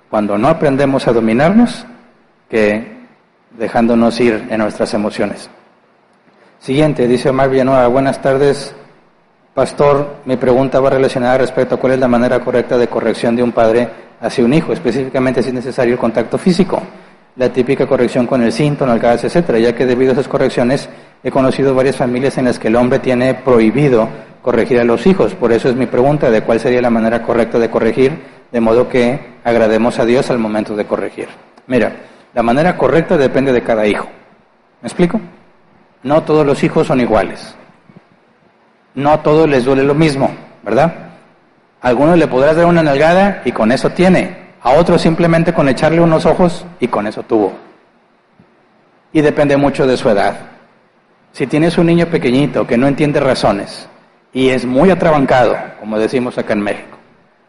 cuando no aprendemos a dominarnos que dejándonos ir en nuestras emociones. Siguiente, dice Omar Villanueva, buenas tardes, pastor, mi pregunta va relacionada respecto a cuál es la manera correcta de corrección de un padre hacia un hijo, específicamente si es necesario el contacto físico, la típica corrección con el cinto, nalgadas, etcétera, ya que debido a esas correcciones he conocido varias familias en las que el hombre tiene prohibido corregir a los hijos, por eso es mi pregunta de cuál sería la manera correcta de corregir, de modo que agrademos a Dios al momento de corregir. Mira, la manera correcta depende de cada hijo, ¿me explico? No todos los hijos son iguales. No a todos les duele lo mismo, ¿verdad? A algunos le podrás dar una nalgada y con eso tiene. A otros simplemente con echarle unos ojos y con eso tuvo. Y depende mucho de su edad. Si tienes un niño pequeñito que no entiende razones y es muy atrabancado, como decimos acá en México,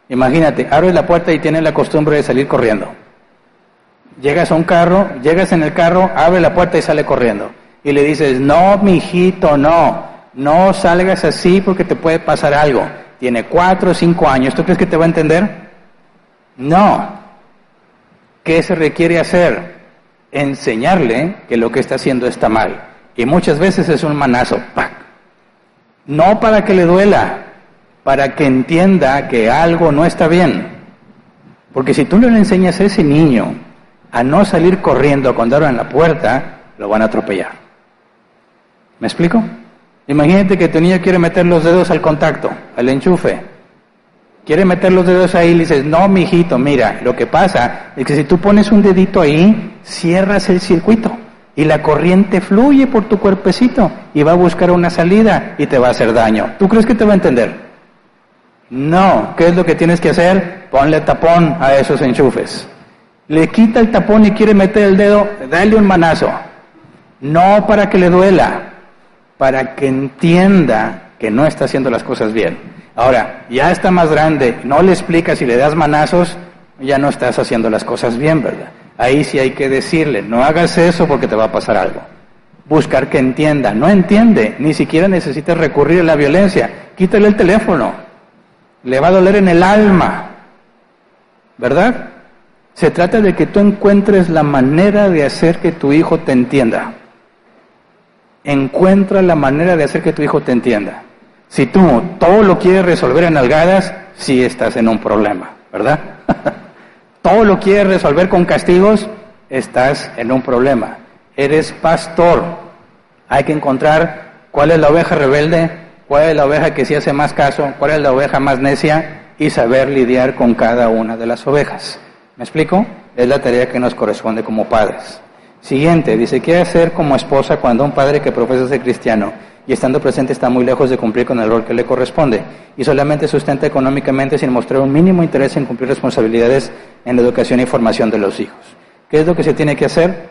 imagínate, abres la puerta y tiene la costumbre de salir corriendo. Llegas a un carro, llegas en el carro, abre la puerta y sale corriendo. Y le dices, no, mijito, no salgas así porque te puede pasar algo. Tiene 4 o 5 años, ¿tú crees que te va a entender? No. ¿Qué se requiere hacer? Enseñarle que lo que está haciendo está mal. Y muchas veces es un manazo. ¡Pac! No para que le duela, para que entienda que algo no está bien. Porque si tú no le enseñas a ese niño a no salir corriendo cuando abran la puerta, lo van a atropellar. ¿Me explico? Imagínate que tu niño quiere meter los dedos al contacto, al enchufe. Quiere meter los dedos ahí y le dices, no, mijito, mira, lo que pasa es que si tú pones un dedito ahí, cierras el circuito y la corriente fluye por tu cuerpecito y va a buscar una salida y te va a hacer daño. ¿Tú crees que te va a entender? No. ¿Qué es lo que tienes que hacer? Ponle tapón a esos enchufes. Le quita el tapón y quiere meter el dedo, dale un manazo. No para que le duela, para que entienda que no está haciendo las cosas bien. Ahora, ya está más grande, no le explicas y le das manazos, ya no estás haciendo las cosas bien, ¿verdad? Ahí sí hay que decirle, no hagas eso porque te va a pasar algo. Buscar que entienda, no entiende, ni siquiera necesitas recurrir a la violencia, quítale el teléfono, le va a doler en el alma, ¿verdad? Se trata de que tú encuentres la manera de hacer que tu hijo te entienda. Encuentra la manera de hacer que tu hijo te entienda. Si tú todo lo quieres resolver en nalgadas, sí estás en un problema, ¿verdad? Todo lo quieres resolver con castigos, estás en un problema. Eres pastor. Hay que encontrar cuál es la oveja rebelde, cuál es la oveja que sí hace más caso, cuál es la oveja más necia y saber lidiar con cada una de las ovejas. ¿Me explico? Es la tarea que nos corresponde como padres. Siguiente, dice, ¿qué hacer como esposa cuando un padre que profesa ser cristiano y estando presente está muy lejos de cumplir con el rol que le corresponde y solamente sustenta económicamente sin mostrar un mínimo interés en cumplir responsabilidades en la educación y formación de los hijos? ¿Qué es lo que se tiene que hacer?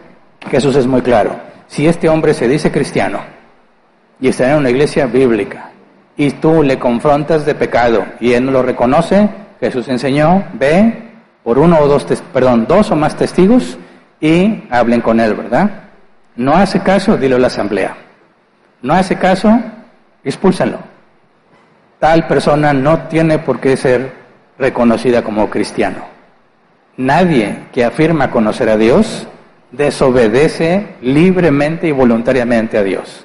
Jesús es muy claro. Si este hombre se dice cristiano y está en una iglesia bíblica y tú le confrontas de pecado y él no lo reconoce, Jesús enseñó, ve por dos o más testigos y hablen con él, ¿verdad? No hace caso, dilo a la asamblea. No hace caso, expúlsalo. tal persona no tiene por qué ser reconocida como cristiano. Nadie que afirma conocer a Dios desobedece libremente y voluntariamente a Dios.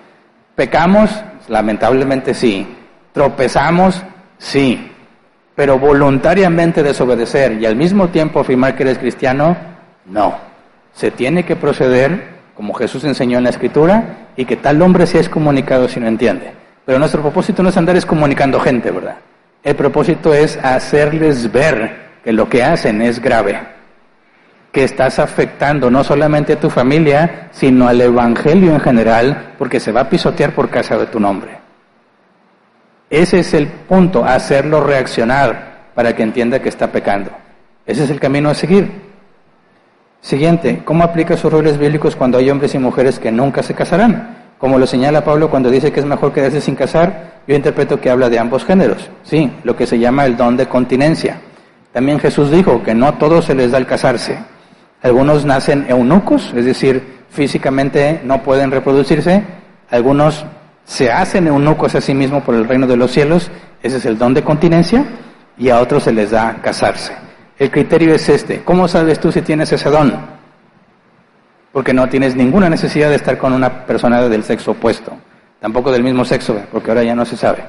¿Pecamos? Lamentablemente sí. ¿Tropezamos? Sí. Pero voluntariamente desobedecer y al mismo tiempo afirmar que eres cristiano, no. Se tiene que proceder como Jesús enseñó en la Escritura y que tal hombre sea excomunicado si no entiende. Pero nuestro propósito no es andar excomunicando gente, ¿verdad? El propósito es hacerles ver que lo que hacen es grave, que estás afectando no solamente a tu familia, sino al evangelio en general, porque se va a pisotear por causa de tu nombre. Ese es el punto, hacerlo reaccionar para que entienda que está pecando. Ese es el camino a seguir. Siguiente, ¿cómo aplica sus roles bíblicos cuando hay hombres y mujeres que nunca se casarán? Como lo señala Pablo cuando dice que es mejor quedarse sin casar, yo interpreto que habla de ambos géneros. Sí, lo que se llama el don de continencia. También Jesús dijo que no a todos se les da el casarse. Algunos nacen eunucos, es decir, físicamente no pueden reproducirse. Algunos se hacen eunucos a sí mismos por el reino de los cielos, ese es el don de continencia, y a otros se les da casarse. El criterio es este. ¿Cómo sabes tú si tienes ese don? Porque no tienes ninguna necesidad de estar con una persona del sexo opuesto, tampoco del mismo sexo, porque ahora ya no se sabe.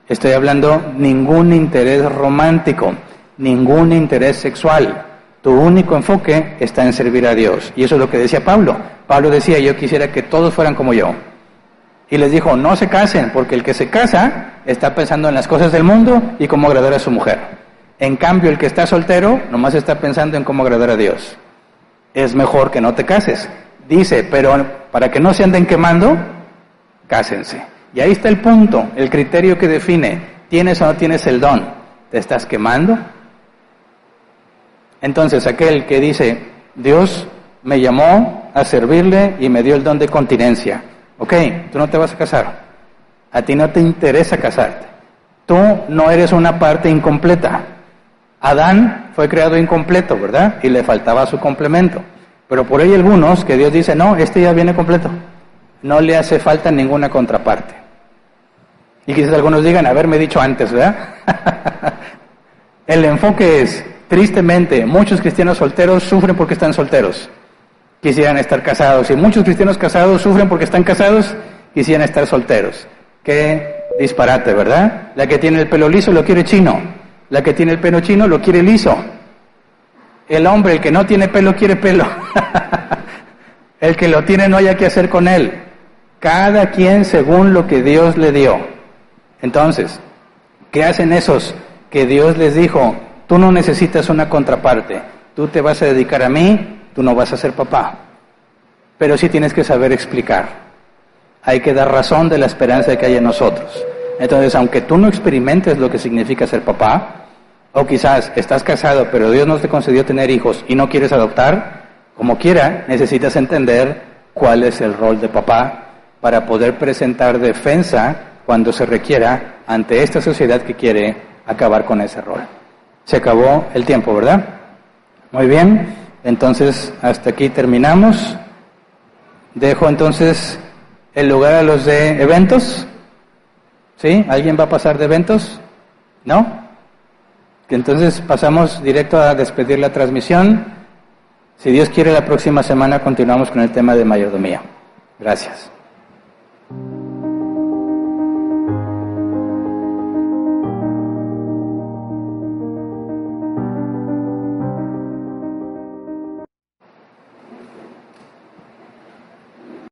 Estoy hablando ningún interés romántico, ningún interés sexual. Tu único enfoque está en servir a Dios. Y eso es lo que decía Pablo. Pablo decía, yo quisiera que todos fueran como yo. Y les dijo, no se casen, porque el que se casa está pensando en las cosas del mundo y cómo agradar a su mujer. En cambio, el que está soltero, nomás está pensando en cómo agradar a Dios. Es mejor que no te cases. Dice, pero para que no se anden quemando, cásense. Y ahí está el punto, el criterio que define, ¿tienes o no tienes el don? ¿Te estás quemando? Entonces, aquel que dice, Dios me llamó a servirle y me dio el don de continencia. Ok, tú no te vas a casar. A ti no te interesa casarte. Tú no eres una parte incompleta. Adán fue creado incompleto, ¿verdad? Y le faltaba su complemento. Pero por ahí algunos que Dios dice, no, este ya viene completo. No le hace falta ninguna contraparte. Y quizás algunos digan, haberme dicho antes, ¿verdad? El enfoque es, tristemente, muchos cristianos solteros sufren porque están solteros. Quisieran estar casados. Y muchos cristianos casados sufren porque están casados, quisieran estar solteros. Qué disparate, ¿verdad? La que tiene el pelo liso lo quiere chino. La que tiene el pelo chino lo quiere liso. El hombre, el que no tiene pelo, quiere pelo. El que lo tiene no haya qué hacer con él. Cada quien según lo que Dios le dio. Entonces, ¿qué hacen esos que Dios les dijo? Tú no necesitas una contraparte. Tú te vas a dedicar a mí, tú no vas a ser papá. Pero sí tienes que saber explicar. Hay que dar razón de la esperanza que hay en nosotros. Entonces, aunque tú no experimentes lo que significa ser papá, o quizás estás casado, pero Dios no te concedió tener hijos y no quieres adoptar, como quiera, necesitas entender cuál es el rol de papá para poder presentar defensa cuando se requiera ante esta sociedad que quiere acabar con ese rol. Se acabó el tiempo, ¿verdad? Muy bien, entonces hasta aquí terminamos. Dejo entonces el lugar a los de eventos. ¿Sí? ¿Alguien va a pasar de eventos? ¿No? Entonces pasamos directo a despedir la transmisión. Si Dios quiere, la próxima semana continuamos con el tema de mayordomía. Gracias.